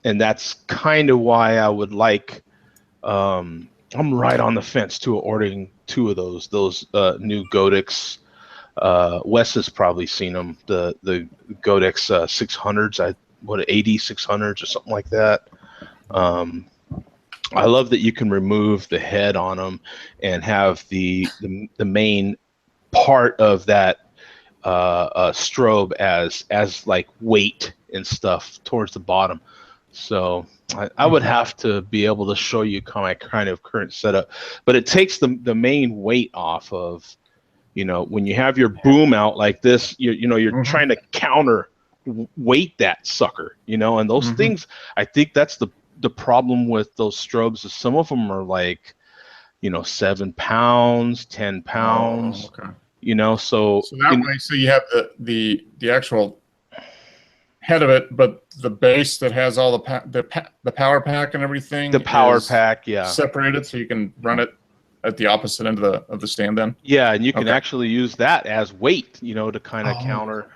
And that's kind of why I would like. I'm right on the fence to ordering 2 of those new Godex. Wes has probably seen them. The Godex 600s. 80 600s or something like that. I love that you can remove the head on them and have the main part of that strobe as like weight and stuff towards the bottom. So I would have to be able to show you my kind of current setup, but it takes the main weight off of, you know, when you have your boom out like this, you're trying to counter weight that sucker, you know, and those things, I think that's the problem with those strobes is some of them are like, 7 pounds, 10 pounds, you know, so that way, so you have the actual head of it, but the base that has all the power pack and everything, the power pack, separated, so you can run it at the opposite end of the stand then. Yeah, and you can actually use that as weight, to kind of counter.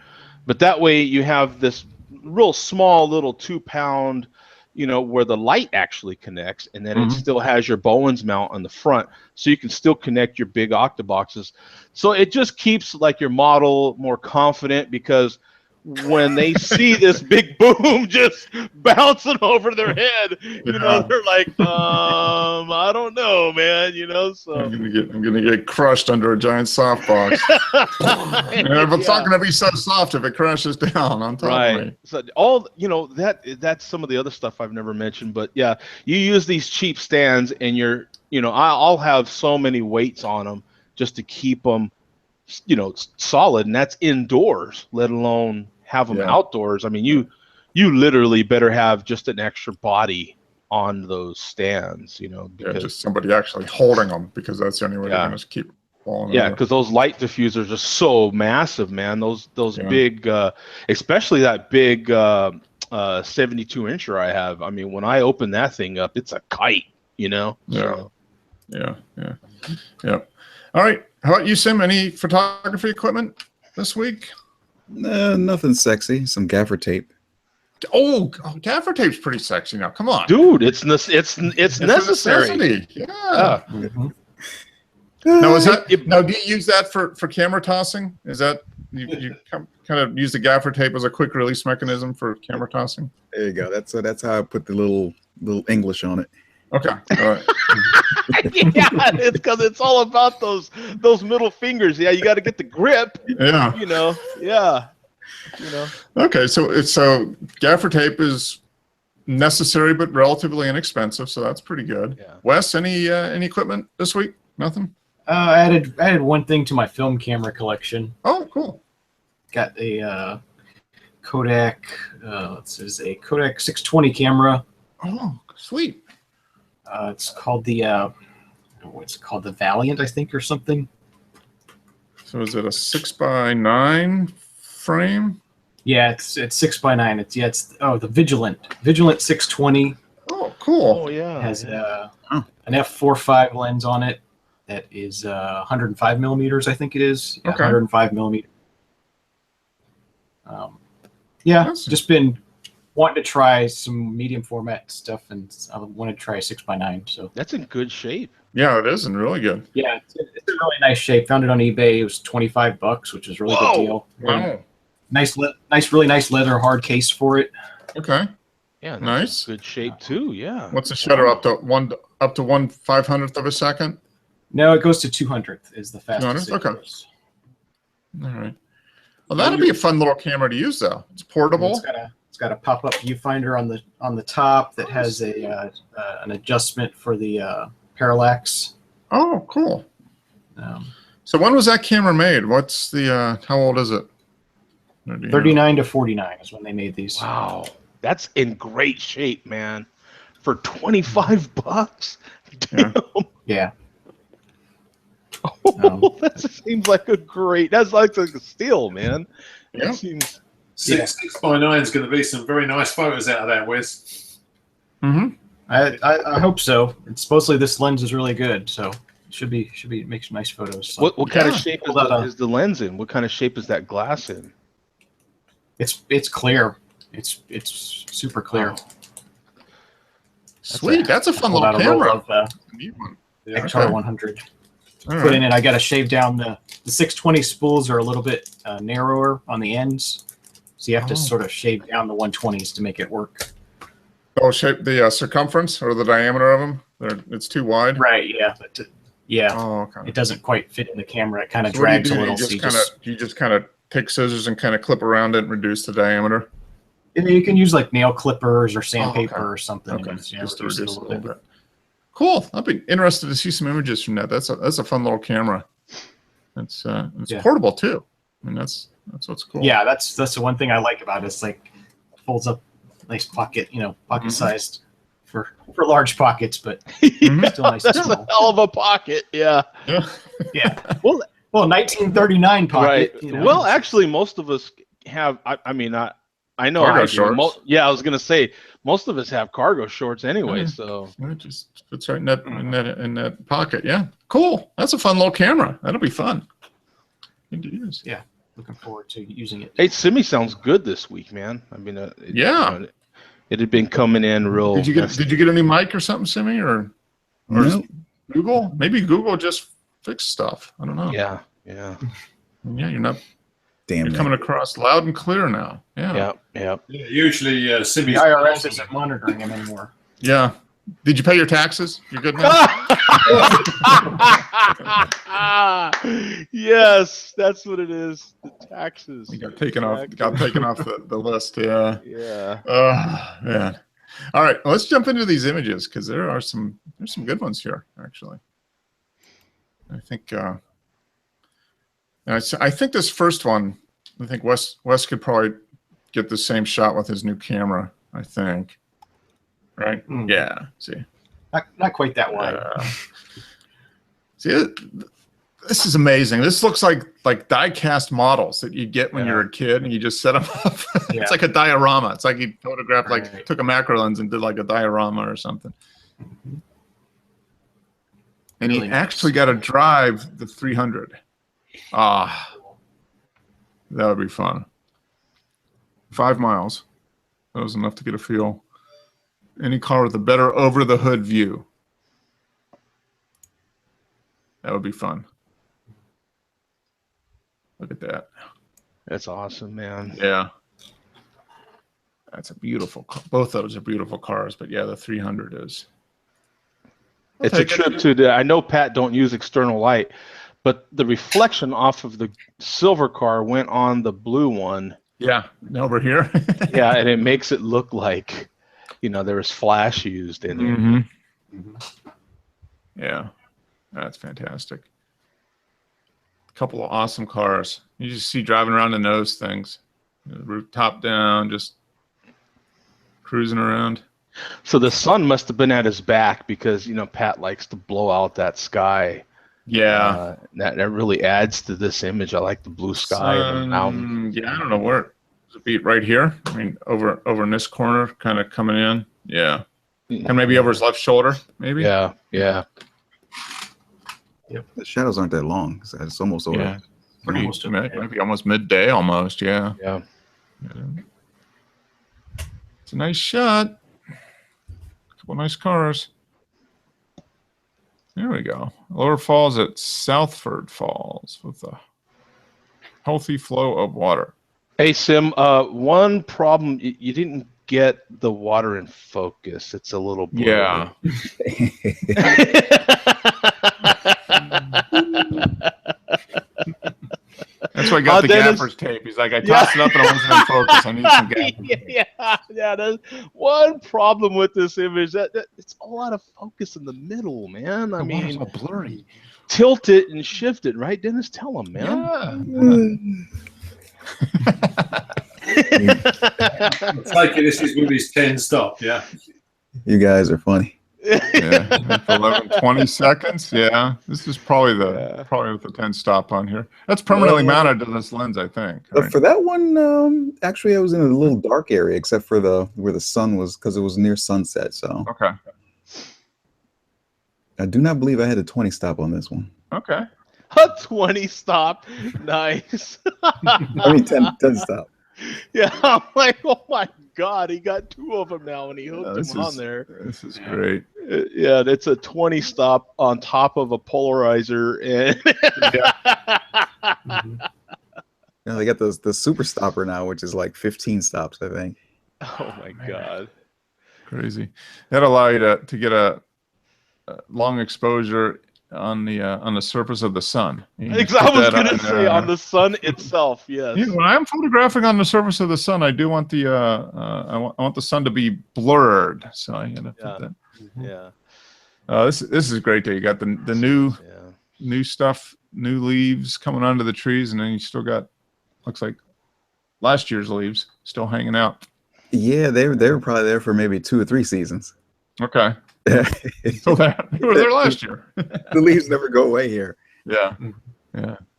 But that way you have this real small little 2 pound, where the light actually connects, and then it still has your Bowens mount on the front, so you can still connect your big octaboxes. So it just keeps like your model more confident, because when they see this big boom just bouncing over their head, they're like, I don't know, man, so I'm gonna get crushed under a giant softbox. But it's not gonna be so soft if it crashes down on top of me. So all that's some of the other stuff I've never mentioned, but yeah, you use these cheap stands, and I'll have so many weights on them just to keep them solid, and that's indoors, let alone have them outdoors. I mean, you literally better have just an extra body on those stands, because just somebody actually holding them, because that's the only way they're going to keep falling. Yeah, because those light diffusers are so massive, man. Those big, especially that big 72-incher I have. I mean, when I open that thing up, it's a kite, Yeah. All right. How about you, Sim? Any photography equipment this week? Nothing sexy. Some gaffer tape. Oh, gaffer tape's pretty sexy now. Come on, dude. It's necessary. Yeah. Now, do you use that for camera tossing? Is that you kind of use the gaffer tape as a quick release mechanism for camera tossing? There you go. That's how I put the little English on it. Okay. All right. Yeah, it's because it's all about those middle fingers. Yeah, you got to get the grip. Yeah. Yeah. Okay, so gaffer tape is necessary but relatively inexpensive, so that's pretty good. Yeah. Wes, any equipment this week? Nothing. I added one thing to my film camera collection. Oh, cool. Got a Kodak. This is a Kodak 620 camera. Oh, sweet. It's called what's it called, the Valiant, I think, or something. So is it a 6x9 frame? Yeah, it's 6x9. It's the Vigilant 620. Oh, cool. Oh yeah. Has an f4.5 lens on it that is 105 millimeters, I think it is. Yeah, Okay. 105 millimeters. Yeah, That's- just been wanting to try some medium format stuff, and I wanted to try a 6x9. So That's in good shape. Yeah, it is, and really good. yeah, it's in really nice shape. Found it on eBay. It was $25, which is a really Whoa. good deal. Wow. Really nice leather hard case for it. Okay. Yeah, that's Nice. in good shape too. Yeah. What's the shutter up to 1/500th of a second? No, it goes to 200th is the fastest. 200th? it Okay. goes. All right. Well, that'd be a fun little camera to use, though. It's portable. It's got a pop-up viewfinder on the top that has an adjustment for the parallax. Oh, cool. Um, So when was that camera made? What's the how old is it? Or do you know? 39 to 49 is when they made these. Wow. That's in great shape, man. For $25. Yeah. Damn. Yeah. Oh, that seems like that's like a steal, man. Yeah. That seems 6x9 is going to be some very nice photos out of that, Wes. Mm-hmm. I hope so. And supposedly this lens is really good, so it should be make some nice photos. So. what kind of Yeah. shape Hold on. is the lens in? What kind of shape is that glass in? It's clear. It's super clear. Sweet. That's a fun Pulled little out a roll camera. of Neat one. Yeah. XR Okay. 100. All Put in right. it. I got to shave down the 620 spools are a little bit narrower on the ends, so you have to Oh. sort of shave down the 120s to make it work. Oh, shape the circumference or the diameter of them. It's too wide. Right. Yeah. Yeah. Oh, okay. It doesn't quite fit in the camera. It kind of So what do you drags do? a little. You just kind of take scissors and kind of clip around it and reduce the diameter. You can use like nail clippers or sandpaper okay. or something. Okay, And, just to reduce it reduce it a little bit. Cool. I'd be interested to see some images from that. That's a fun little camera. It's Yeah. portable too. I mean, that's what's cool. Yeah, that's the one thing I like about it. It's like folds up, nice pocket, pocket sized for large pockets, but Mhm. still nice and That's a small. hell of a pocket. Yeah. Yeah. Yeah. Well, Well, 1939 pocket. right. Well, actually, most of us have. I mean, I know Cargo I do. shorts. Yeah, I was gonna say most of us have cargo shorts anyway. Mhm. So It just fits right in that pocket. Yeah. Cool. That's a fun little camera. That'll be fun. Need to use. Looking forward to using it. hey, Simi sounds good this week, man. I mean, Yeah. it had been coming in real. Did you get any mic or something, Simi, or No. Google? Maybe Google just fixed stuff. I don't know. Yeah. Yeah. You're Damn. coming across loud and clear now. Yeah. Yeah. Yeah, usually, The Simi's IRS isn't monitoring them anymore. Yeah. Did you pay your taxes? You're good now. Yes, that's what it is. The taxes. You got taken off the list. Yeah. Yeah. Man. All right, let's jump into these images because there's some good ones here actually. I think I think this first one, I think Wes could probably get the same shot with his new camera. I think, right? Hmm. Yeah. See. Not quite that wide. See, this is amazing. This looks like die-cast models that you get when you're a kid and you just set them up. Yeah. It's like a diorama. It's like you photographed, Right. took a macro lens and did like a diorama or something. And Really he nice. actually got to drive the 300. Ah, that would be fun. 5 miles. That was enough to get a feel. Any car with a better over-the-hood view. That would be fun. Look at that. That's awesome, man. Yeah. That's a beautiful car. Both those are beautiful cars, but yeah, the 300 is. It's a take it. trip to the. I know Pat don't use external light, but the reflection off of the silver car went on the blue one. Yeah, over here. Yeah, and it makes it look like, there was flash used in it. Mm-hmm. Yeah, that's fantastic. A couple of awesome cars. You just see driving around in those things. The roof top down, just cruising around. So the sun must have been at his back because, you know, Pat likes to blow out that sky. Yeah. That really adds to this image. I like the blue sky and the mountain. Yeah, I don't know where. Is it beat right here? I mean, over in this corner, kind of coming in. Yeah. And maybe over his left shoulder, maybe? Yeah, yeah. Yep. The shadows aren't that long. It's almost over. Yeah. Maybe almost midday almost, yeah. Yeah. It's a nice shot. Couple nice cars. There we go. Lower Falls at Southford Falls with a healthy flow of water. Hey, Sim, one problem, you didn't get the water in focus. It's a little blurry. Yeah. That's why I got the gaffer's tape. He's like, I tossed it up and I wasn't in focus. I need some gaffer's. Yeah. That's one problem with this image. That it's all out of focus in the middle, man. I mean, so blurry. Tilt it and shift it, right, Dennis? Tell him, man. It's like this is movie's 10 stop. Yeah. You guys are funny. Yeah, 11, 20 seconds. Yeah, this is probably with the 10 stop on here. That's permanently mounted to this lens, I think. Right? For that one, actually, I was in a little dark area, except for where the sun was, because it was near sunset. So okay, I do not believe I had a 20 stop on this one. Okay, a 20 stop, nice. I mean 10 stop. Yeah, I'm like, oh my God, he got two of them now, and he hooked them on there. This is great. Yeah, it's a 20 stop on top of a polarizer, and Yeah, they got the super stopper now, which is like 15 stops, I think. oh my God, crazy. That'll allow you to get a long exposure on the surface of the sun. I was gonna say on the sun itself. Yes. When I'm photographing on the surface of the sun, I do want the I want the sun to be blurred. So I gotta put that. Yeah. This is great. Day. You got the new stuff, new leaves coming onto the trees, and then you still got looks like last year's leaves still hanging out. Yeah, they were probably there for maybe 2 or 3 seasons. Okay. So they were there last year. The leaves never go away here. Yeah,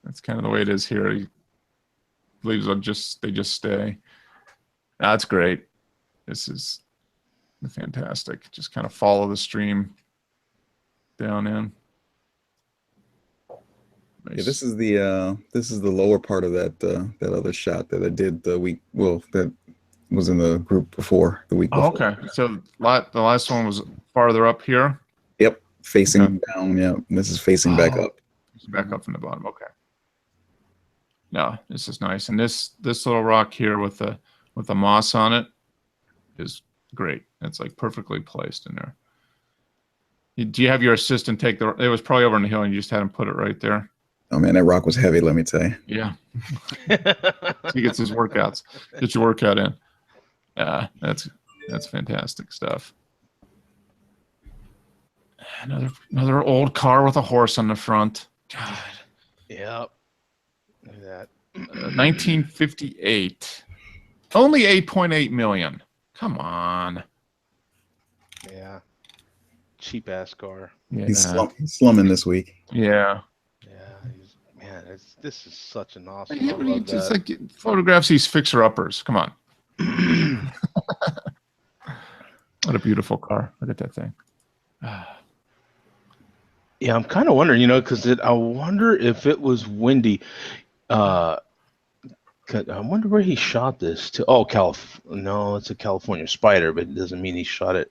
that's kind of the way it is here. Leaves are they just stay. That's great. This is fantastic. Just kind of follow the stream down in. Nice. Yeah, this is the lower part of that other shot that I did the week. Well, that was in the group before the week before. Okay, so the last one was farther up here. Yep, facing down. Yeah, this is facing back up. It's back up from the bottom. Okay. No, this is nice, and this little rock here with the moss on it is great. It's like perfectly placed in there. Do you have your assistant take it was probably over on the hill, and you just had him put it right there? Oh man, that rock was heavy. Let me tell you. Yeah. He gets his workouts. Get your workout in. That's fantastic stuff. Another old car with a horse on the front. God. Yep. Look at that. 1958. Only 8.8 million. Come on. Yeah. Cheap ass car. Yeah. He's slumming this week. Yeah. Man, this is such an awesome. I love just that. like photographs these fixer-uppers. Come on. What a beautiful car. Look at that thing. Yeah, I'm kind of wondering, because I wonder if it was windy. I wonder where he shot this to. Oh, no, it's a California Spider, but it doesn't mean he shot it.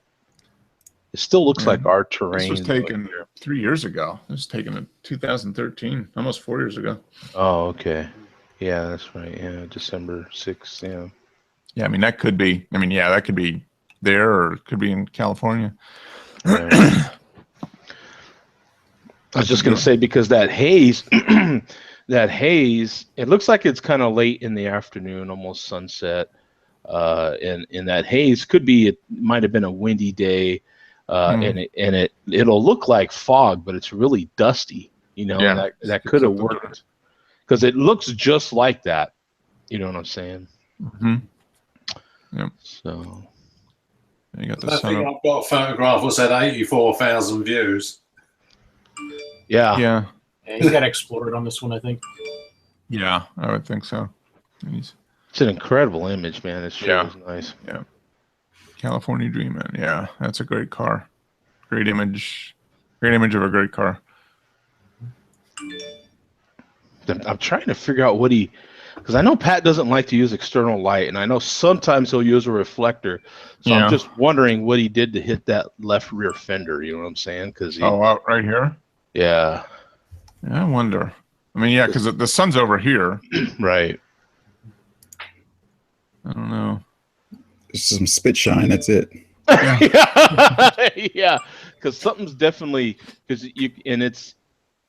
It still looks like our terrain. This was taken 3 years ago. This was taken in 2013, almost 4 years ago. Oh, okay. Yeah, that's right. Yeah, December 6th. Yeah. Yeah, I mean, that could be. That could be there, or it could be in California. Right. I was just going to say, because that haze, it looks like it's kind of late in the afternoon, almost sunset. And that haze it might have been a windy day, and it'll look like fog, but it's really dusty. That could have worked, because it looks just like that. You know what I'm saying? Mm-hmm. Yep. So You got the I sun think up. I've got a photograph that's had 84,000 views. Yeah. Yeah. Yeah, you got to explore it on this one, I think. Yeah, I would think so. It's an incredible image, man. It sure Yeah. is nice. Yeah. California Dreamin'. Yeah, that's a great car. Great image. Great image of a great car. I'm trying to figure out what because I know Pat doesn't like to use external light, and I know sometimes he'll use a reflector. So Yeah. I'm just wondering what he did to hit that left rear fender. You know what I'm saying? Because out right here? yeah, Yeah, I wonder. I mean, yeah, because the sun's over here. right. I don't know. Just some spit shine. That's it. Yeah, because something's definitely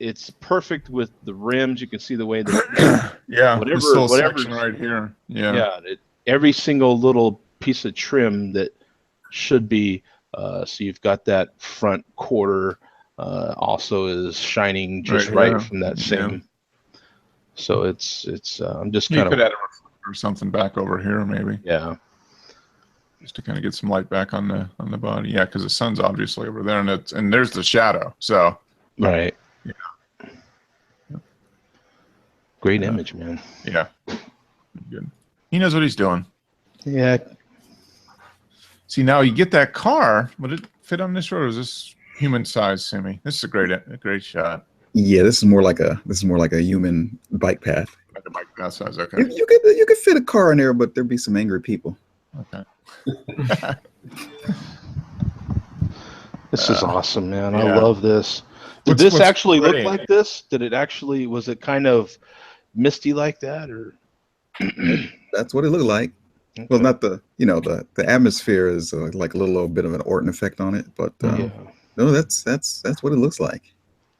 it's perfect with the rims. You can see the way that Yeah, whatever- this little whatever's- section right here. Yeah. every single little piece of trim that should be. So you've got that front quarter also is shining just Right, right yeah. from that Yeah. same. So it's I'm just You kind could of add a reflector or something back over here, maybe, yeah. just to kind of get some light back on the body. Yeah, because the sun's obviously over there, and there's the shadow. So Right. Yeah. Great Yeah. image, man. yeah, good. He knows what he's doing. Yeah. See, now you get that car. Would it fit on this road? Or is this human size, Simi? This is a great shot. Yeah, this is more like a human bike path. Like a bike that size. Okay. You could fit a car in there, but there'd be some angry people. Okay. This is awesome, man. I yeah. love this. Did What's this actually pretty? look like this? Was it kind of misty like that, or? That's what it looked like. Well, not the atmosphere is like a little bit of an Orton effect on it, but Yeah. no, that's what it looks like.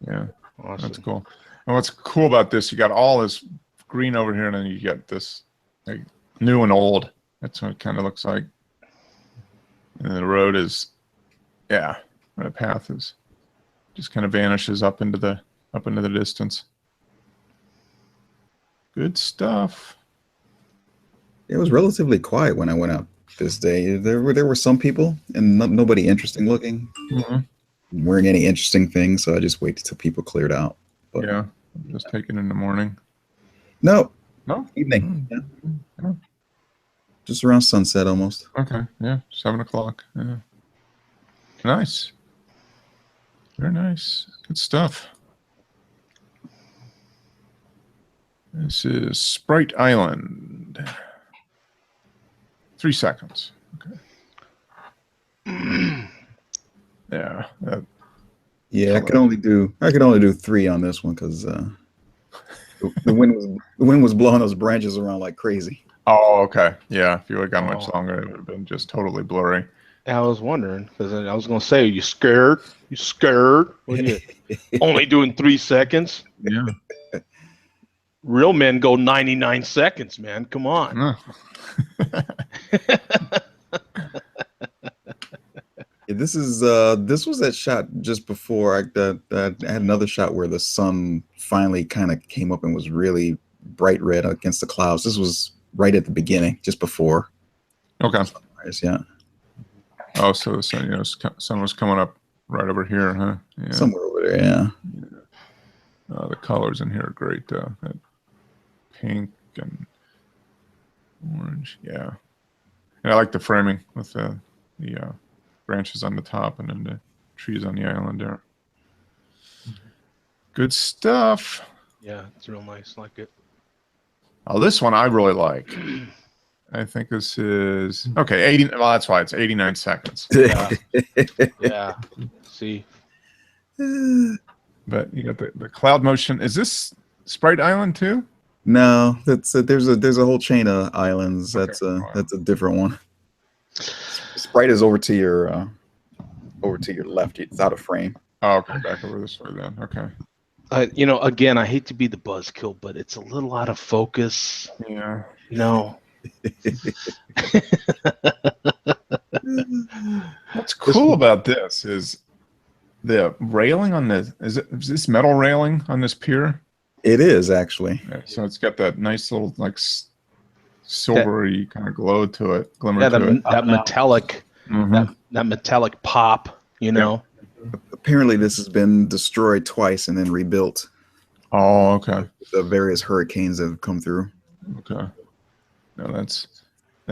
Yeah. Awesome. That's cool. And what's cool about this, you got all this green over here, and then you get this like new and old. That's what it kind of looks like. And the road is, the path is just kind of vanishes up into the distance. Good stuff. It was relatively quiet when I went out this day. There were some people, and nobody interesting looking, wearing any interesting things. So I just waited till people cleared out. But Yeah, just taking in the morning. no, Mm. evening. Yeah. Just around sunset almost. Okay, yeah, 7 o'clock. Yeah. Nice. Very nice. Good stuff. This is Sprite Island. 3 seconds. Okay. Yeah. Yeah, I could only do 3 on this one because the wind was blowing those branches around like crazy. Oh, okay. Yeah, if you would have gone much longer, it would have been just totally blurry. I was wondering because I was going to say, you scared? You scared? What are you only doing 3 seconds? Yeah. Real men go 99 seconds, man. Come on. No. Yeah, this was that shot just before I had another shot where the sun finally kind of came up and was really bright red against the clouds. This was right at the beginning, just before. Okay. Sunrise, yeah, Oh, so the sun, sun was coming up right over here, huh? Yeah. somewhere over there. Yeah, The colors in here are great. That pink and orange. Yeah. And I like the framing with the branches on the top and then the trees on the island there. Good stuff. Yeah, it's real nice. Like it. Oh, this one I really like. I think this is okay. 80. Well, that's why it's 89 seconds. Yeah. Yeah. See. But you got the cloud motion. Is this Sprite Island too? no, there's a whole chain of islands. Okay. That's a different one. Sprite is over to your left. It's out of frame. Oh, okay. Back over this way then. Okay. Again, I hate to be the buzzkill, but it's a little out of focus. Yeah. What's cool about this is the railing on is this metal railing on this pier? It is actually. Yeah, so it's got that nice little like silvery kind of glow to it, glimmer Yeah, to it. that metallic, Mhm. that metallic pop, you know. Apparently, this has been destroyed twice and then rebuilt. Oh, okay. The various hurricanes that have come through. Okay. No, that's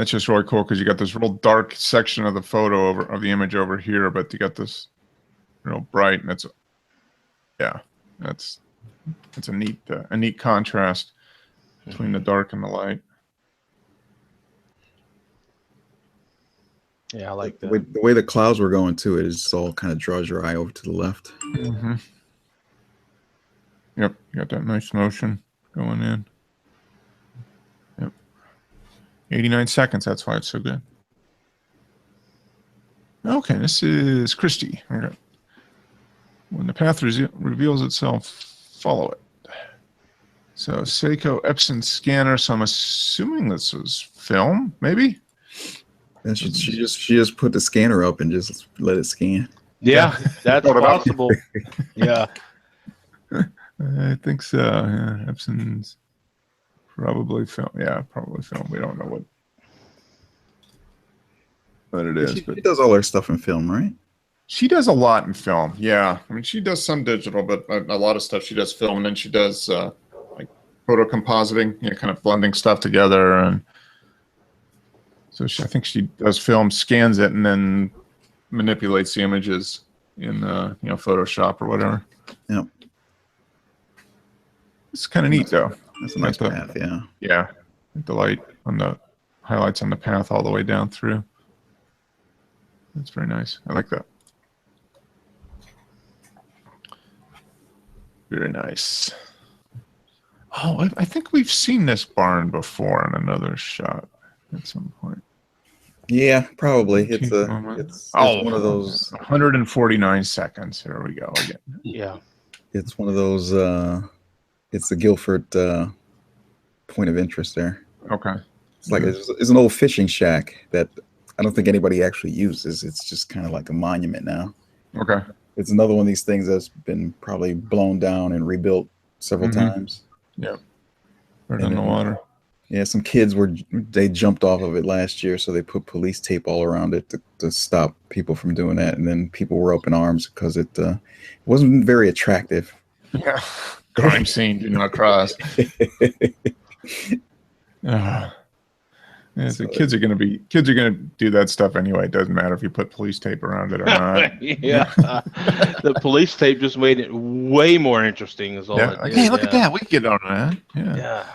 just really cool because you got this real dark section of the photo of the image over here, but you got this real bright, and it's a neat contrast between the dark and the light. Yeah, I like that. The way the clouds were going too, it just all kind of draws your eye over to the left. Mm-hmm. Yep, you got that nice motion going in. Yep. 89 seconds, that's why it's so good. Okay, this is Christie. Okay. When the path reveals itself, follow it. So Seiko Epson scanner, so I'm assuming this was film, maybe? And she just put the scanner up and just let it scan. Yeah, that's possible. Yeah. I think so. Yeah, Epson's probably film. Yeah, probably film. We don't know what it is. She but does all her stuff in film, right? she does a lot in film. Yeah, I mean, she does some digital, but a lot of stuff she does film, and then she does like photo compositing, kind of blending stuff together. And so I think she does film, scans it, and then manipulates the images in Photoshop or whatever. Yeah. It's kind of neat, though. That's a nice path, yeah. Yeah, the light on the highlights on the path all the way down through. That's very nice. I like that. Very nice. Oh, I think we've seen this barn before in another shot at some point. Yeah, probably. It's one of those 149 seconds. Here we go again. Yeah. It's one of those it's the Guilford point of interest there. Okay. It's like it's an old fishing shack that I don't think anybody actually uses. It's just kind of like a monument now. Okay. It's another one of these things that's been probably blown down and rebuilt several times. Yeah. Right in the water. Yeah, some kids they jumped off of it last year, so they put police tape all around it to stop people from doing that. And then people were up in arms because it wasn't very attractive. Yeah. Crime scene, do not cross. Yeah, so kids are gonna do that stuff anyway. It doesn't matter if you put police tape around it or not. Yeah. The police tape just made it way more interesting. Is all. Yeah. Like, hey, look at that. We can get on that. Yeah. Yeah.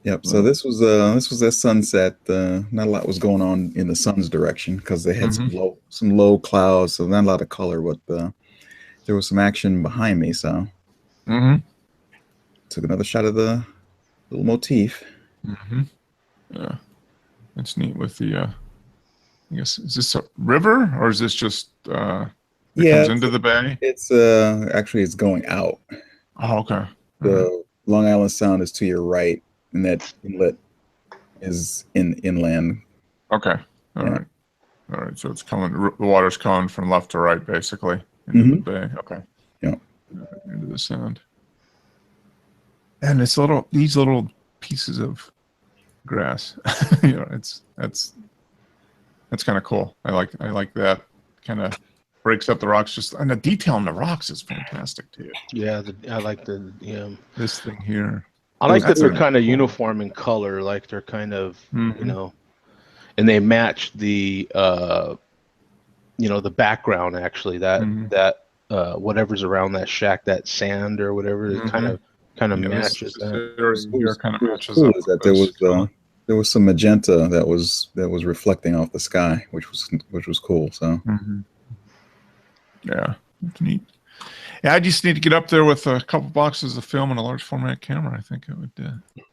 Yep. So this was their sunset. Not a lot was going on in the sun's direction because they had some low clouds, so not a lot of color. But there was some action behind me, so took another shot of the little motif. Yeah, that's neat. With the, I guess, is this a river or is this just comes into the bay? It's actually it's going out. Oh, okay. The Long Island Sound is to your right, and that inlet is inland. Okay. All right. So it's coming. The water's coming from left to right, basically, into the bay. Okay. Yeah. Into the sound. And it's these little pieces of grass. That's kind of cool. I like that. Kind of breaks up the rocks. And the detail on the rocks is fantastic too. Yeah. I like this thing here. I like that they're kind of uniform in color, like they're kind of, and they match the, the background actually. That whatever's around that shack, that sand or whatever, it kind of matches that. Kind of matches cool up. Is that there was some magenta that was reflecting off the sky, which was cool. So yeah, that's neat. Yeah, I just need to get up there with a couple boxes of film and a large format camera. I think I would.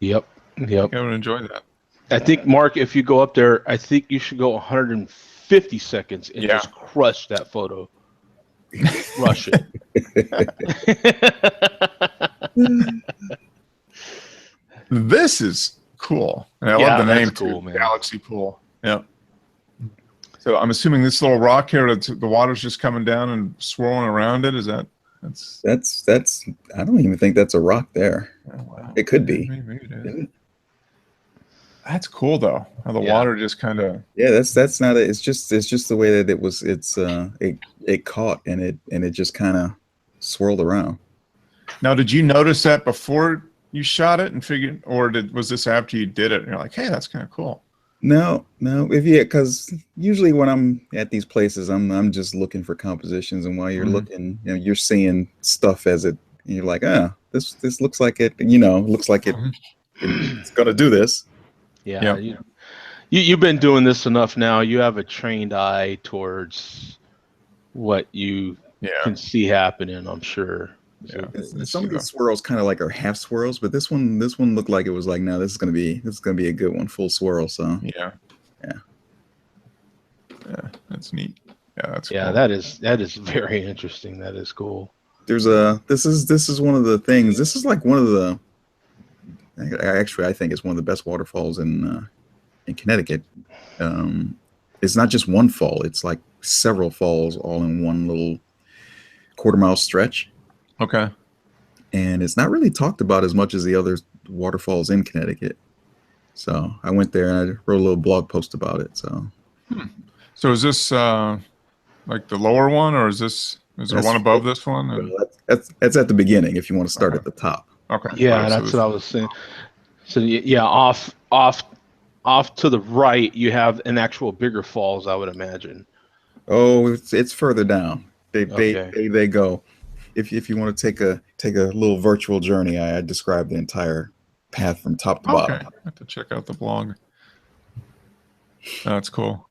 Yep. I would enjoy that. I think, Mark, if you go up there, I think you should go 150 seconds and just crush that photo. Crush it. This is cool. And I love the name cool, too. Man. Galaxy Pool. Yeah. So I'm assuming this little rock here, the water's just coming down and swirling around it. Is that's I don't even think that's a rock there. Oh, wow. It could be. Maybe it is. That's cool though. How the water just kind of. Yeah, that's not it. It's just the way that it caught and it just kind of swirled around. Now, did you notice that before you shot it and figured, or was this after you did it and you're like, hey, that's kind of cool? No, because usually when I'm at these places, I'm just looking for compositions, and while you're looking, you're seeing stuff as it. And you're like, this looks like it. Looks like it's gonna do this. Yeah. You've been doing this enough now. You have a trained eye towards what you can see happening, I'm sure. Yeah. Some of these swirls kind of like are half swirls, but this one looked like it was like, no, this is gonna be a good one, full swirl. So yeah, that's neat. Yeah, that's cool. That is very interesting. That is cool. There's this is one of the things. This is like one of the. Actually, I think it's one of the best waterfalls in Connecticut. It's not just one fall; it's like several falls all in one little quarter-mile stretch. Okay. And it's not really talked about as much as the other waterfalls in Connecticut. So I went there and I wrote a little blog post about it. So, So is this like the lower one, or is there one above this one? That's at the beginning. If you want to start at the top. Okay. Yeah, that's what I was saying. So off to the right, you have an actual bigger falls, I would imagine. Oh, it's further down. They go. If you want to take a little virtual journey, I describe the entire path from top to bottom. Okay, I have to check out the blog. That's cool.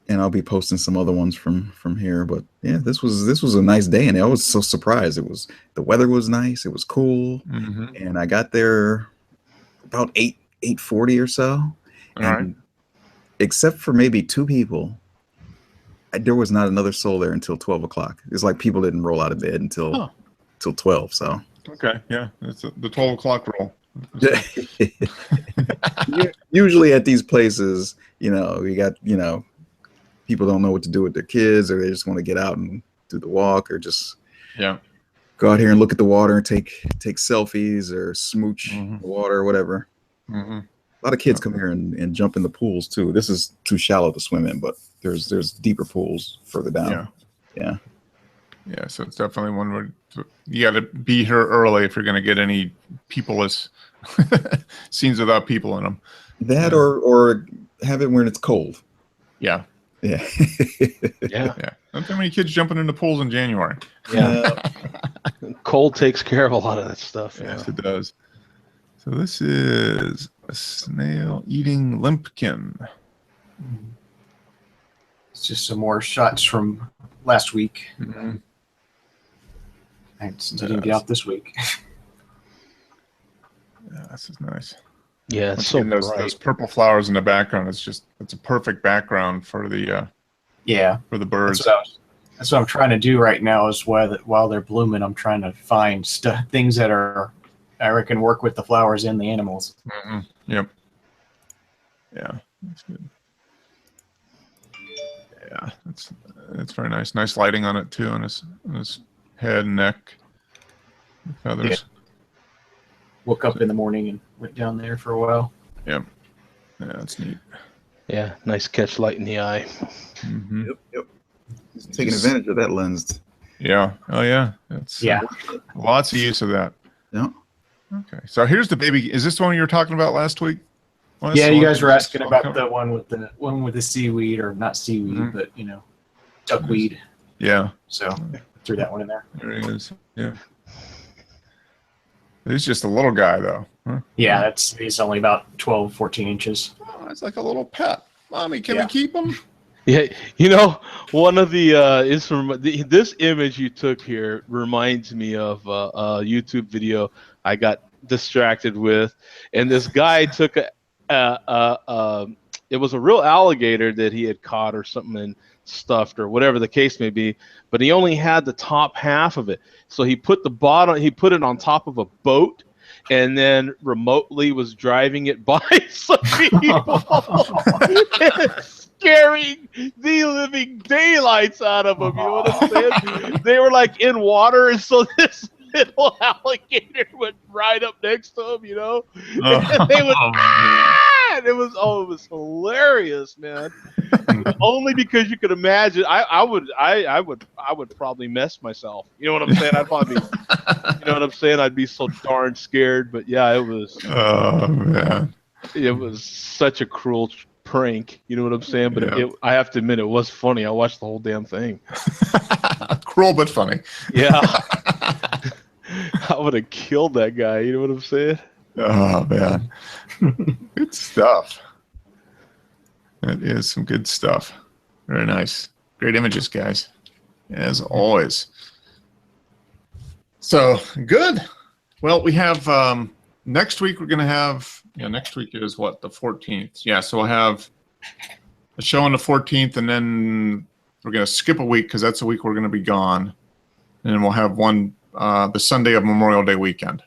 And I'll be posting some other ones from here. But yeah, this was a nice day, and I was so surprised. The weather was nice. It was cool, and I got there about 8:40 or so. All right. Except for maybe two people, there was not another soul there until 12 o'clock. It's like people didn't roll out of bed until 12. So okay, yeah, it's the 12 o'clock roll. Usually at these places, you got people don't know what to do with their kids, or they just want to get out and do the walk, or just go out here and look at the water and take selfies or smooch the water or whatever. A lot of kids come here and jump in the pools too. This is too shallow to swim in, but there's deeper pools further down. Yeah. So it's definitely one where you got to be here early if you're going to get any peopleless scenes without people in them. That or have it when it's cold. Yeah. Yeah. Not that many kids jumping into pools in January. Yeah. Cold takes care of a lot of that stuff. Yes, it does. So this is a snail eating limpkin. It's just some more shots from last week. I didn't get out this week. Yeah, this is nice. Yeah, it's so bright. Those purple flowers in the background. It's a perfect background for the for the birds. That's what I'm trying to do right now. Is while they're blooming, I'm trying to find things that I reckon work with the flowers and the animals. Yep. Yeah, that's good. Yeah, it's very nice. Nice lighting on it too, on his head and neck, feathers. Yeah. Woke up in the morning and went down there for a while. Yep. Yeah, that's neat. Yeah, nice catch, light in the eye. Yep. Taking advantage of that lens. Yeah. Oh yeah. Lots of use of that. Yeah. Okay. So here's the baby. Is this the one you were talking about last week? Yeah, you guys were asking about the one with the seaweed, or not seaweed, but duckweed. Yeah. So threw that one in there. There he is. Yeah. He's just a little guy though. Huh? Yeah, he's only about 12, 14 inches. Oh, it's like a little pet. Mommy, can we keep him? Yeah, one of the is from this image you took here reminds me of a YouTube video I got distracted with, and this guy took it was a real alligator that he had caught or something and stuffed or whatever the case may be, but he only had the top half of it. So he put it on top of a boat and then remotely was driving it by some people. Scaring the living daylights out of them. You know what I'm saying? They were like in water, and so this little alligator went right up next to him, you know. Oh, And they would, man. and it was hilarious, man. Only because you could imagine, I would probably mess myself. You know what I'm saying? I'd probably, you know what I'm saying? I'd be so darn scared. But yeah, Oh man. it was such a cruel prank. You know what I'm saying? But Yeah. I have to admit, it was funny. I watched the whole damn thing. Cruel but funny. Yeah. I would have killed that guy. You know what I'm saying? Oh man. Good stuff. That is some good stuff. Very nice. Great images, guys. As always. So good. Well, we have next week we're gonna have next week is what, the 14th. Yeah, so we'll have a show on the 14th, and then we're gonna skip a week because that's the week we're gonna be gone. And then we'll have one the Sunday of Memorial Day weekend.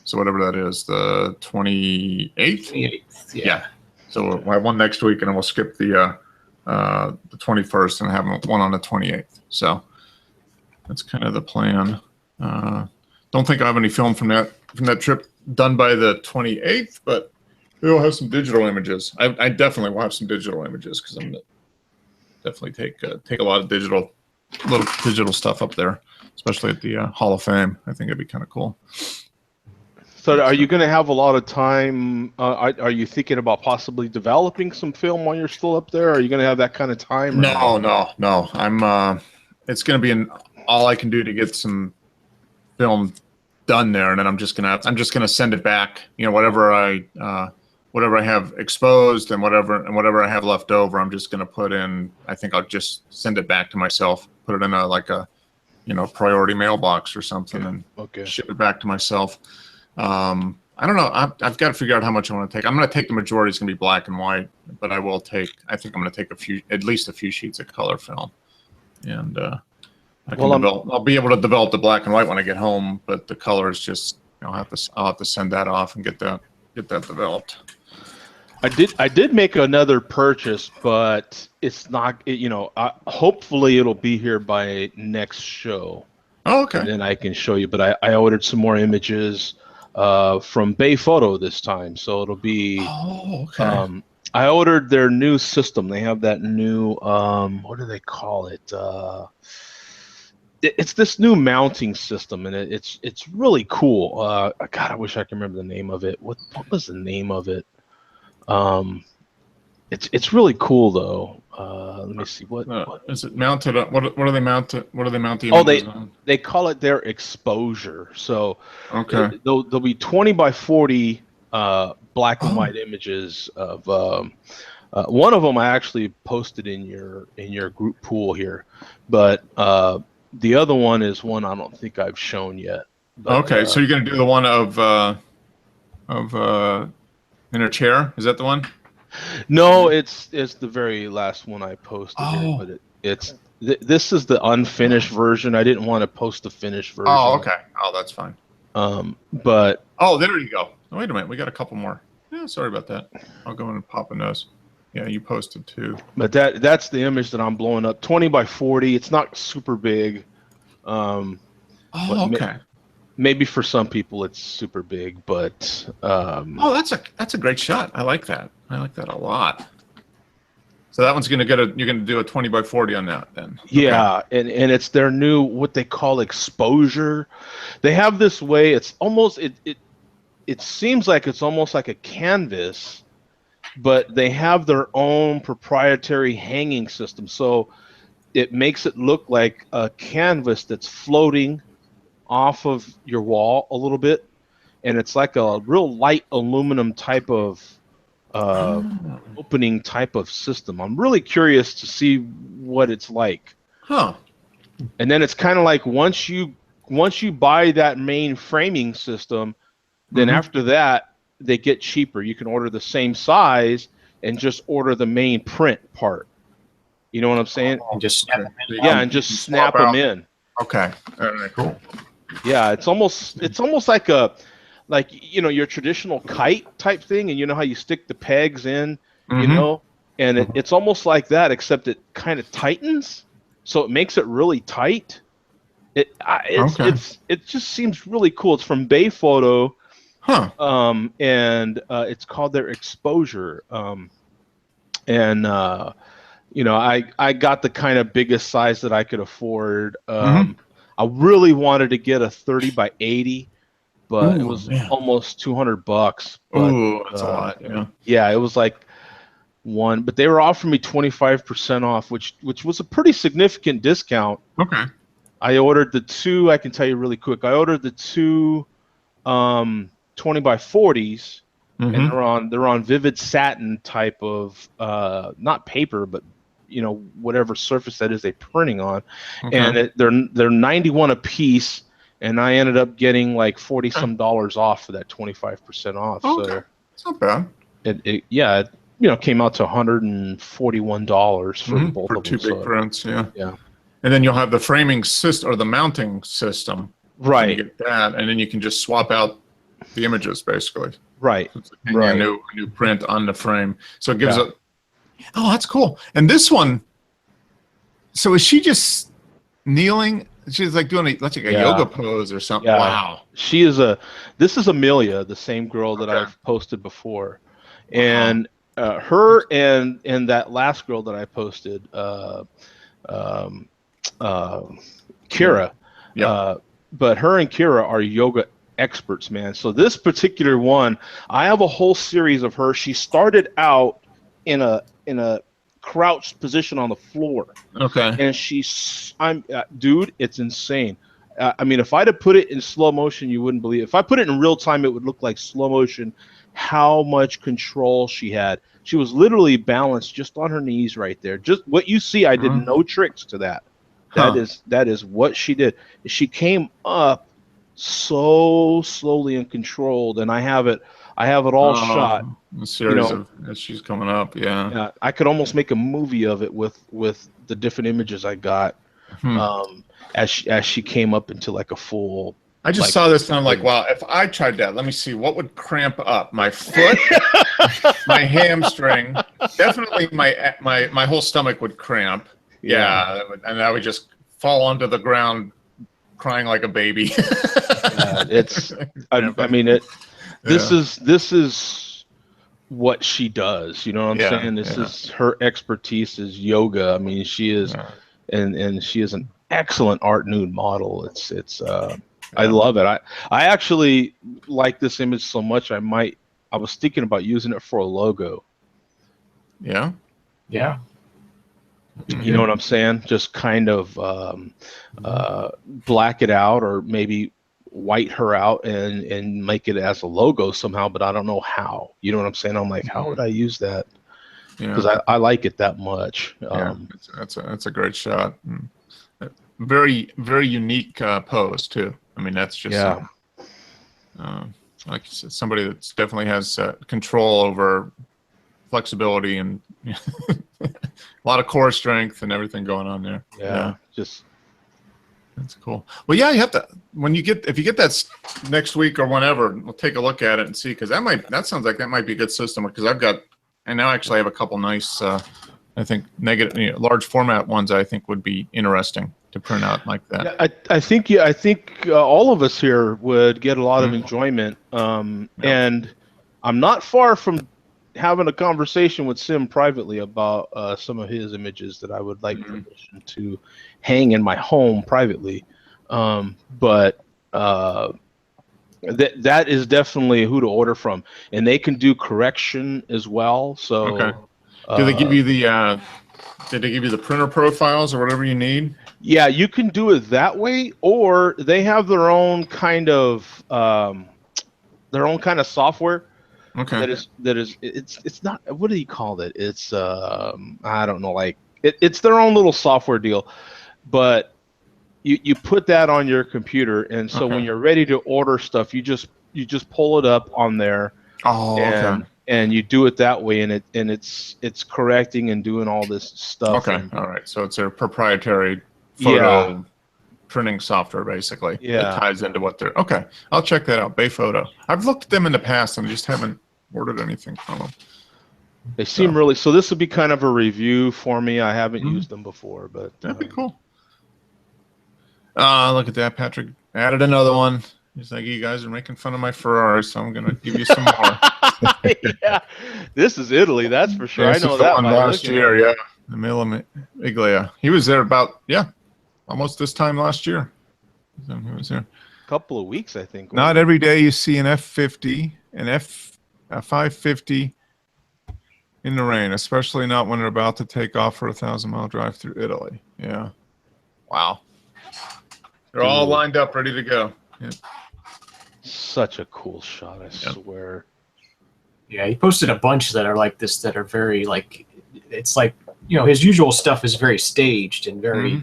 So whatever that is, the 28th? 28th, Yeah. So we'll have one next week, and then we'll skip the 21st and have one on the 28th. So that's kind of the plan. Don't think I have any film from that trip done by the 28th, but we'll have some digital images. I definitely will have some digital images because I'm definitely take a lot of little digital stuff up there, especially at the Hall of Fame. I think it'd be kind of cool. So are you going to have a lot of time? Are you thinking about possibly developing some film while you're still up there? Are you going to have that kind of time? No. I'm. It's going to be all I can do to get some film done there, and then I'm just gonna send it back. You know, whatever I have exposed and whatever I have left over, I'm just gonna put in. I think I'll just send it back to myself. Put it in a priority mailbox or something, and ship it back to myself. I don't know. I've got to figure out how much I want to take. I'm going to take the majority. It's going to be black and white, but I think I'm going to take at least a few sheets of color film, and I'll be able to develop the black and white when I get home. But the color is just I'll have to send that off and get that developed. I did make another purchase, but it's not. Hopefully it'll be here by next show. Oh, okay. And then I can show you. But I ordered some more images from Bay Photo this time, so it'll be. Oh, okay. I ordered their new system. They have that new what do they call it? It's this new mounting system, and it's really cool. God, I wish I could remember the name of it. What was the name of it? It's really cool though. Let me see what is it mounted on? What are they mounted? What are they mounting? Oh, they call it their exposure. So okay, there'll be 20 by 40 black and white images of one of them I actually posted in your group pool here, but the other one is one I don't think I've shown yet. But, okay, so you're gonna do the one of in a chair? Is that the one? No, it's the very last one I posted here, but this is the unfinished version. I didn't want to post the finished version. Oh, okay. Oh, that's fine. But there you go. Oh, wait a minute, we got a couple more. Yeah, sorry about that. I'll go in and pop a nose. Yeah, you posted too. But that's the image that I'm blowing up. 20 by 40. It's not super big. Okay. Maybe for some people it's super big, but that's a great shot. I like that. I like that a lot. So that one's you're gonna do a 20 by 40 on that then. Yeah, okay. and it's their new what they call exposure. They have this way. It's almost it seems like it's almost like a canvas, but they have their own proprietary hanging system. So it makes it look like a canvas that's floating off of your wall a little bit, and it's like a real light aluminum type of opening type of system. I'm really curious to see what it's like. Huh. And then it's kind of like once you buy that main framing system, then after that they get cheaper. You can order the same size and just order the main print part. You know what I'm saying? And just snap them in. Yeah, and just snap them in. Okay. All right, cool. Yeah, it's almost like your traditional kite type thing, and you know how you stick the pegs in, and it's almost like that, except it kind of tightens, so it makes it really tight. It just seems really cool. It's from Bay Photo, and it's called their Exposure, and I got the kind of biggest size that I could afford. I really wanted to get a 30 by 80, but it was almost $200. Oh, that's a lot. Yeah, it was like one, but they were offering me 25% off, which was a pretty significant discount. Okay. I ordered the two. I can tell you really quick. I ordered the two 20 by 40s, and they're on vivid satin type of not paper, but whatever surface that is they're printing on, and they're 91 a piece, and I ended up getting like $40 some off for that 25% off. Okay. So it's not bad. It came out to $141 for both for of them. Two big prints. Yeah. And then you'll have the framing system or the mounting system. Right. You get that, and then you can just swap out the images basically. Right. So it's a new print on the frame. So it gives a. Oh, that's cool. And this one. So is she just kneeling? She's like doing a yoga pose or something. Yeah. Wow. She is this is Amelia, the same girl that I've posted before, and her and that last girl that I posted, Kira. But her and Kira are yoga experts, man. So this particular one, I have a whole series of her. She started out in a crouched position on the floor. Okay. And dude, it's insane. I mean, if I'd have put it in slow motion, you wouldn't believe it. If I put it in real time, it would look like slow motion. How much control she had. She was literally balanced just on her knees right there. Just what you see, I did no tricks to that. That is what she did. She came up so slowly and controlled, and I have it all shot. A series of as she's coming up. Yeah. I could almost make a movie of it with the different images I got as she came up into like a full. I just saw this and I'm like, wow, if I tried that, let me see, what would cramp up? My foot, my hamstring, definitely my whole stomach would cramp. Yeah, and I would just fall onto the ground crying like a baby. This is what she does. You know what I'm saying? This is her expertise is yoga. I mean, she is, and she is an excellent art nude model. I love it. I actually like this image so much. I was thinking about using it for a logo. Yeah. Yeah. You know what I'm saying? Just kind of black it out, or maybe white her out and make it as a logo somehow, but I don't know how. You know what I'm saying? I'm like, how would I use that? Because I like it that much. That's a great shot. Very, very unique pose too. I mean, that's just like you said, somebody that's definitely has control over flexibility and a lot of core strength and everything going on there. Just that's cool. Well, you have to if you get that next week or whenever, we'll take a look at it and see, because that sounds like that might be a good system, because I now actually have a couple nice I think large format ones I think would be interesting to print out like that. I think all of us here would get a lot of enjoyment, and I'm not far from having a conversation with Sim privately about some of his images that I would like permission to hang in my home privately, but that is definitely who to order from, and they can do correction as well. So do they give you did they give you the printer profiles or whatever you need? Yeah, you can do it that way, or they have their own kind of software. Okay. That is it's not, what do you call it? It's I don't know, like it's their own little software deal, but you put that on your computer, and so when you're ready to order stuff, you just pull it up on there. And you do it that way, and it's correcting and doing all this stuff. Okay, all right. So it's a proprietary photo printing software, basically. Yeah, that ties into what they're. Okay, I'll check that out. Bay Photo. I've looked at them in the past and just haven't ordered anything from them. They seem really. So this would be kind of a review for me. I haven't used them before, but that'd be cool. Look at that. Patrick added another one. He's like, you guys are making fun of my Ferrari, so I'm going to give you some more. Yeah, this is Italy, that's for sure. Yeah, I this know is the that one by last looking year, at it. yeah. The Mille Miglia. He was there about, almost this time last year. He was there. Couple of weeks, I think. Not every day you see an F50, a 550 in the rain, especially not when they're about to take off for a 1,000-mile drive through Italy. Yeah. Wow. They're all lined up, ready to go. Yeah. Such a cool shot, I swear. Yeah, he posted a bunch that are like this, that are very like, it's like, his usual stuff is very staged and very,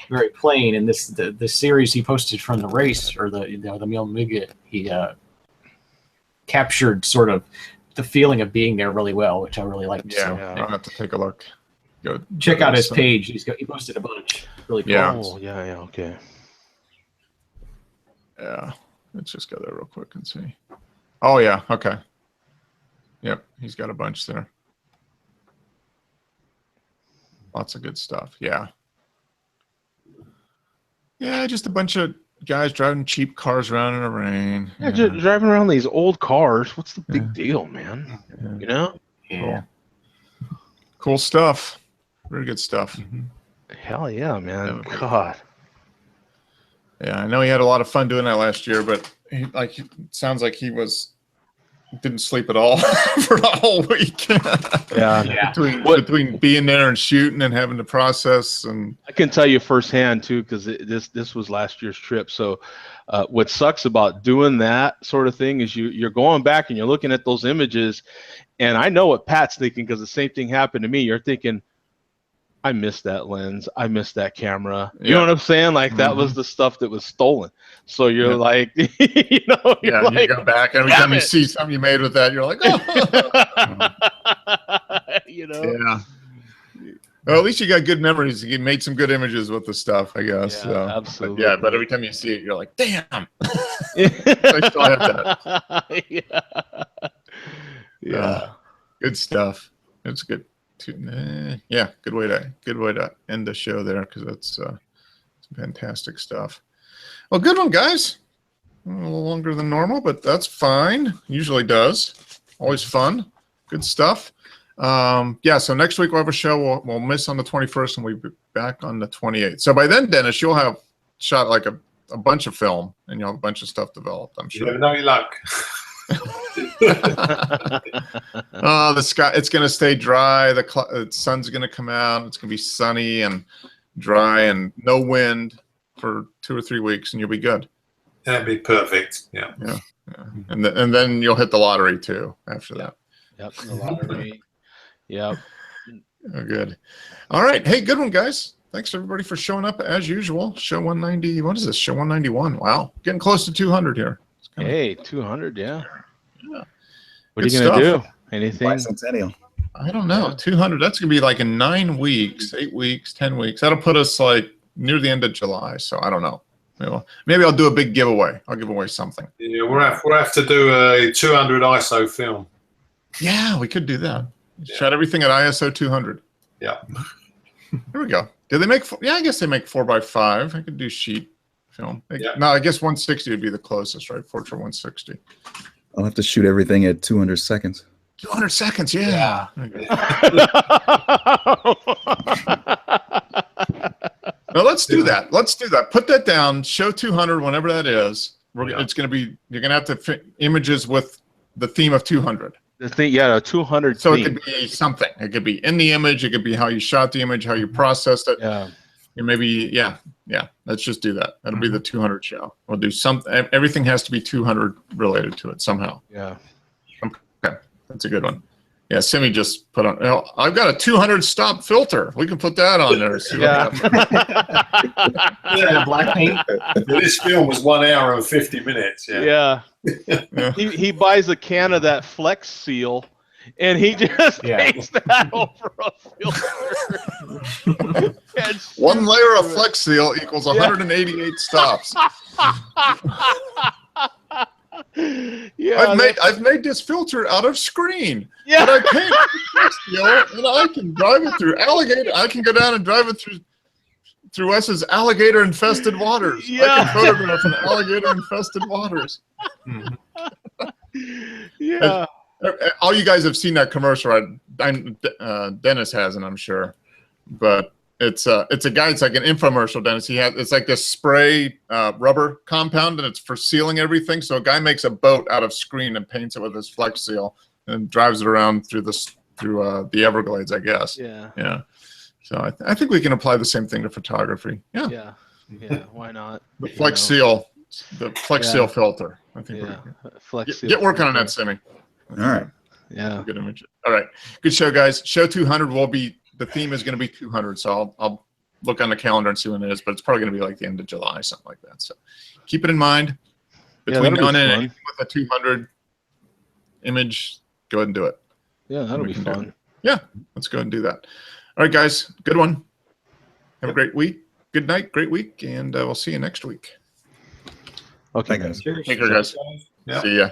very plain. And the series he posted from the race, or the Mille Miglia, he captured sort of the feeling of being there really well, which I really liked. Yeah, so, I'll have to take a look. Check out his page. He posted a bunch. Really cool. Yeah. Oh, yeah, okay. Yeah, let's just go there real quick and see. Oh, yeah, okay. Yep, he's got a bunch there. Lots of good stuff, yeah. Yeah, just a bunch of guys driving cheap cars around in the rain. Yeah, just driving around these old cars. What's the big deal, man? Yeah. Yeah. Cool stuff. Very good stuff. Hell yeah, man. Yeah. God. Yeah, I know he had a lot of fun doing that last year, but it sounds like he didn't sleep at all for the whole week. Yeah. Between being there and shooting and having to process, and I can tell you firsthand too, because this was last year's trip. So what sucks about doing that sort of thing is you're going back and you're looking at those images, and I know what Pat's thinking, because the same thing happened to me. You're thinking, I missed that lens. I missed that camera. You know what I'm saying? Like that was the stuff that was stolen. So you're like, you like, you go back every time you see something you made with that, you're like, oh. Yeah. Well, at least you got good memories. You made some good images with the stuff, I guess. Yeah, so. absolutely. But every time you see it, you're like, damn. I still have that. Yeah. Good stuff. It's good. Good way to end the show there, because that's some fantastic stuff. Well, good one, guys. A little longer than normal, but that's fine. Usually does. Always fun. Good stuff. So next week we'll have a show. We'll miss on the 21st, and we'll be back on the 28th. So by then, Dennis, you'll have shot like a bunch of film, and you'll have a bunch of stuff developed, I'm sure. You never know your luck. The sky, it's going to stay dry. The sun's going to come out. It's going to be sunny and dry and no wind for 2 or 3 weeks, and you'll be good. That'd be perfect. Yeah. And then you'll hit the lottery too after that. Yep, the lottery. Yep. Oh, good. All right. Hey, good one, guys. Thanks everybody for showing up as usual. Show 190. What is this? Show 191. Wow, getting close to 200 here. Hey, 200. Yeah. What Good are you gonna stuff. do? Anything? Bicentennial. I don't know. 200. That's gonna be like in 9 weeks, 8 weeks, 10 weeks. That'll put us like near the end of July. So I don't know. Maybe I'll do a big giveaway. I'll give away something. Yeah, we'll have to do a 200 ISO film. Yeah, we could do that. Shot everything at ISO 200. Yeah. There we go. Do they make? Yeah, I guess they make 4x5. I could do sheet film. No, I guess 160 would be the closest, right? Portrait 160. I'll have to shoot everything at 200 seconds. 200 seconds, yeah. No, let's do that. Let's do that. Put that down. Show 200 whenever that is. It's going to be. You're going to have to fit images with the theme of 200. The thing, a 200. So theme. it could be something. It could be in the image. It could be how you shot the image, how you processed it. Yeah. And maybe, let's just do that. That'll be the 200 show. We'll do something. Everything has to be 200 related to it somehow. Yeah. Okay. That's a good one. Yeah, Simi just put on. I've got a 200 stop filter. We can put that on there. Black paint. This film was 1 hour and 50 minutes. Yeah. He buys a can of that Flex Seal, and he just paints that over a filter. One layer of Flex Seal equals 188 stops. I've made this filter out of screen. Yeah. But I paint Flex Seal, and I can drive it through Alligator. I can go down and drive it through through Wes's alligator-infested waters. I Yeah. can photograph an alligator-infested waters. Yeah. All you guys have seen that commercial, right? Dennis hasn't, I'm sure, but it's a guy. It's like an infomercial. Dennis, it's like this spray rubber compound, and it's for sealing everything. So a guy makes a boat out of screen and paints it with his Flex Seal and drives it around through the Everglades, I guess. Yeah. Yeah. So I think we can apply the same thing to photography. Yeah. Yeah. Yeah. Why not? The Flex Seal, the Flex Yeah. Seal filter. I think Yeah. we're Flex get working on that, Simi. All right. Yeah. Good image. All right. Good show, guys. Show 200 will be, the theme is going to be 200. So I'll look on the calendar and see when it is, but it's probably going to be like the end of July, something like that. So keep it in mind. Between that'll now be and fun. then, with a 200 image, go ahead and do it. Yeah, that'll We be can do fun. Yeah. Let's go ahead and do that. All right, guys. Good one. Have a great week. Good night. Great week. And we'll see you next week. Okay, Bye, guys. Cheers. Take care, guys. Yeah. See ya.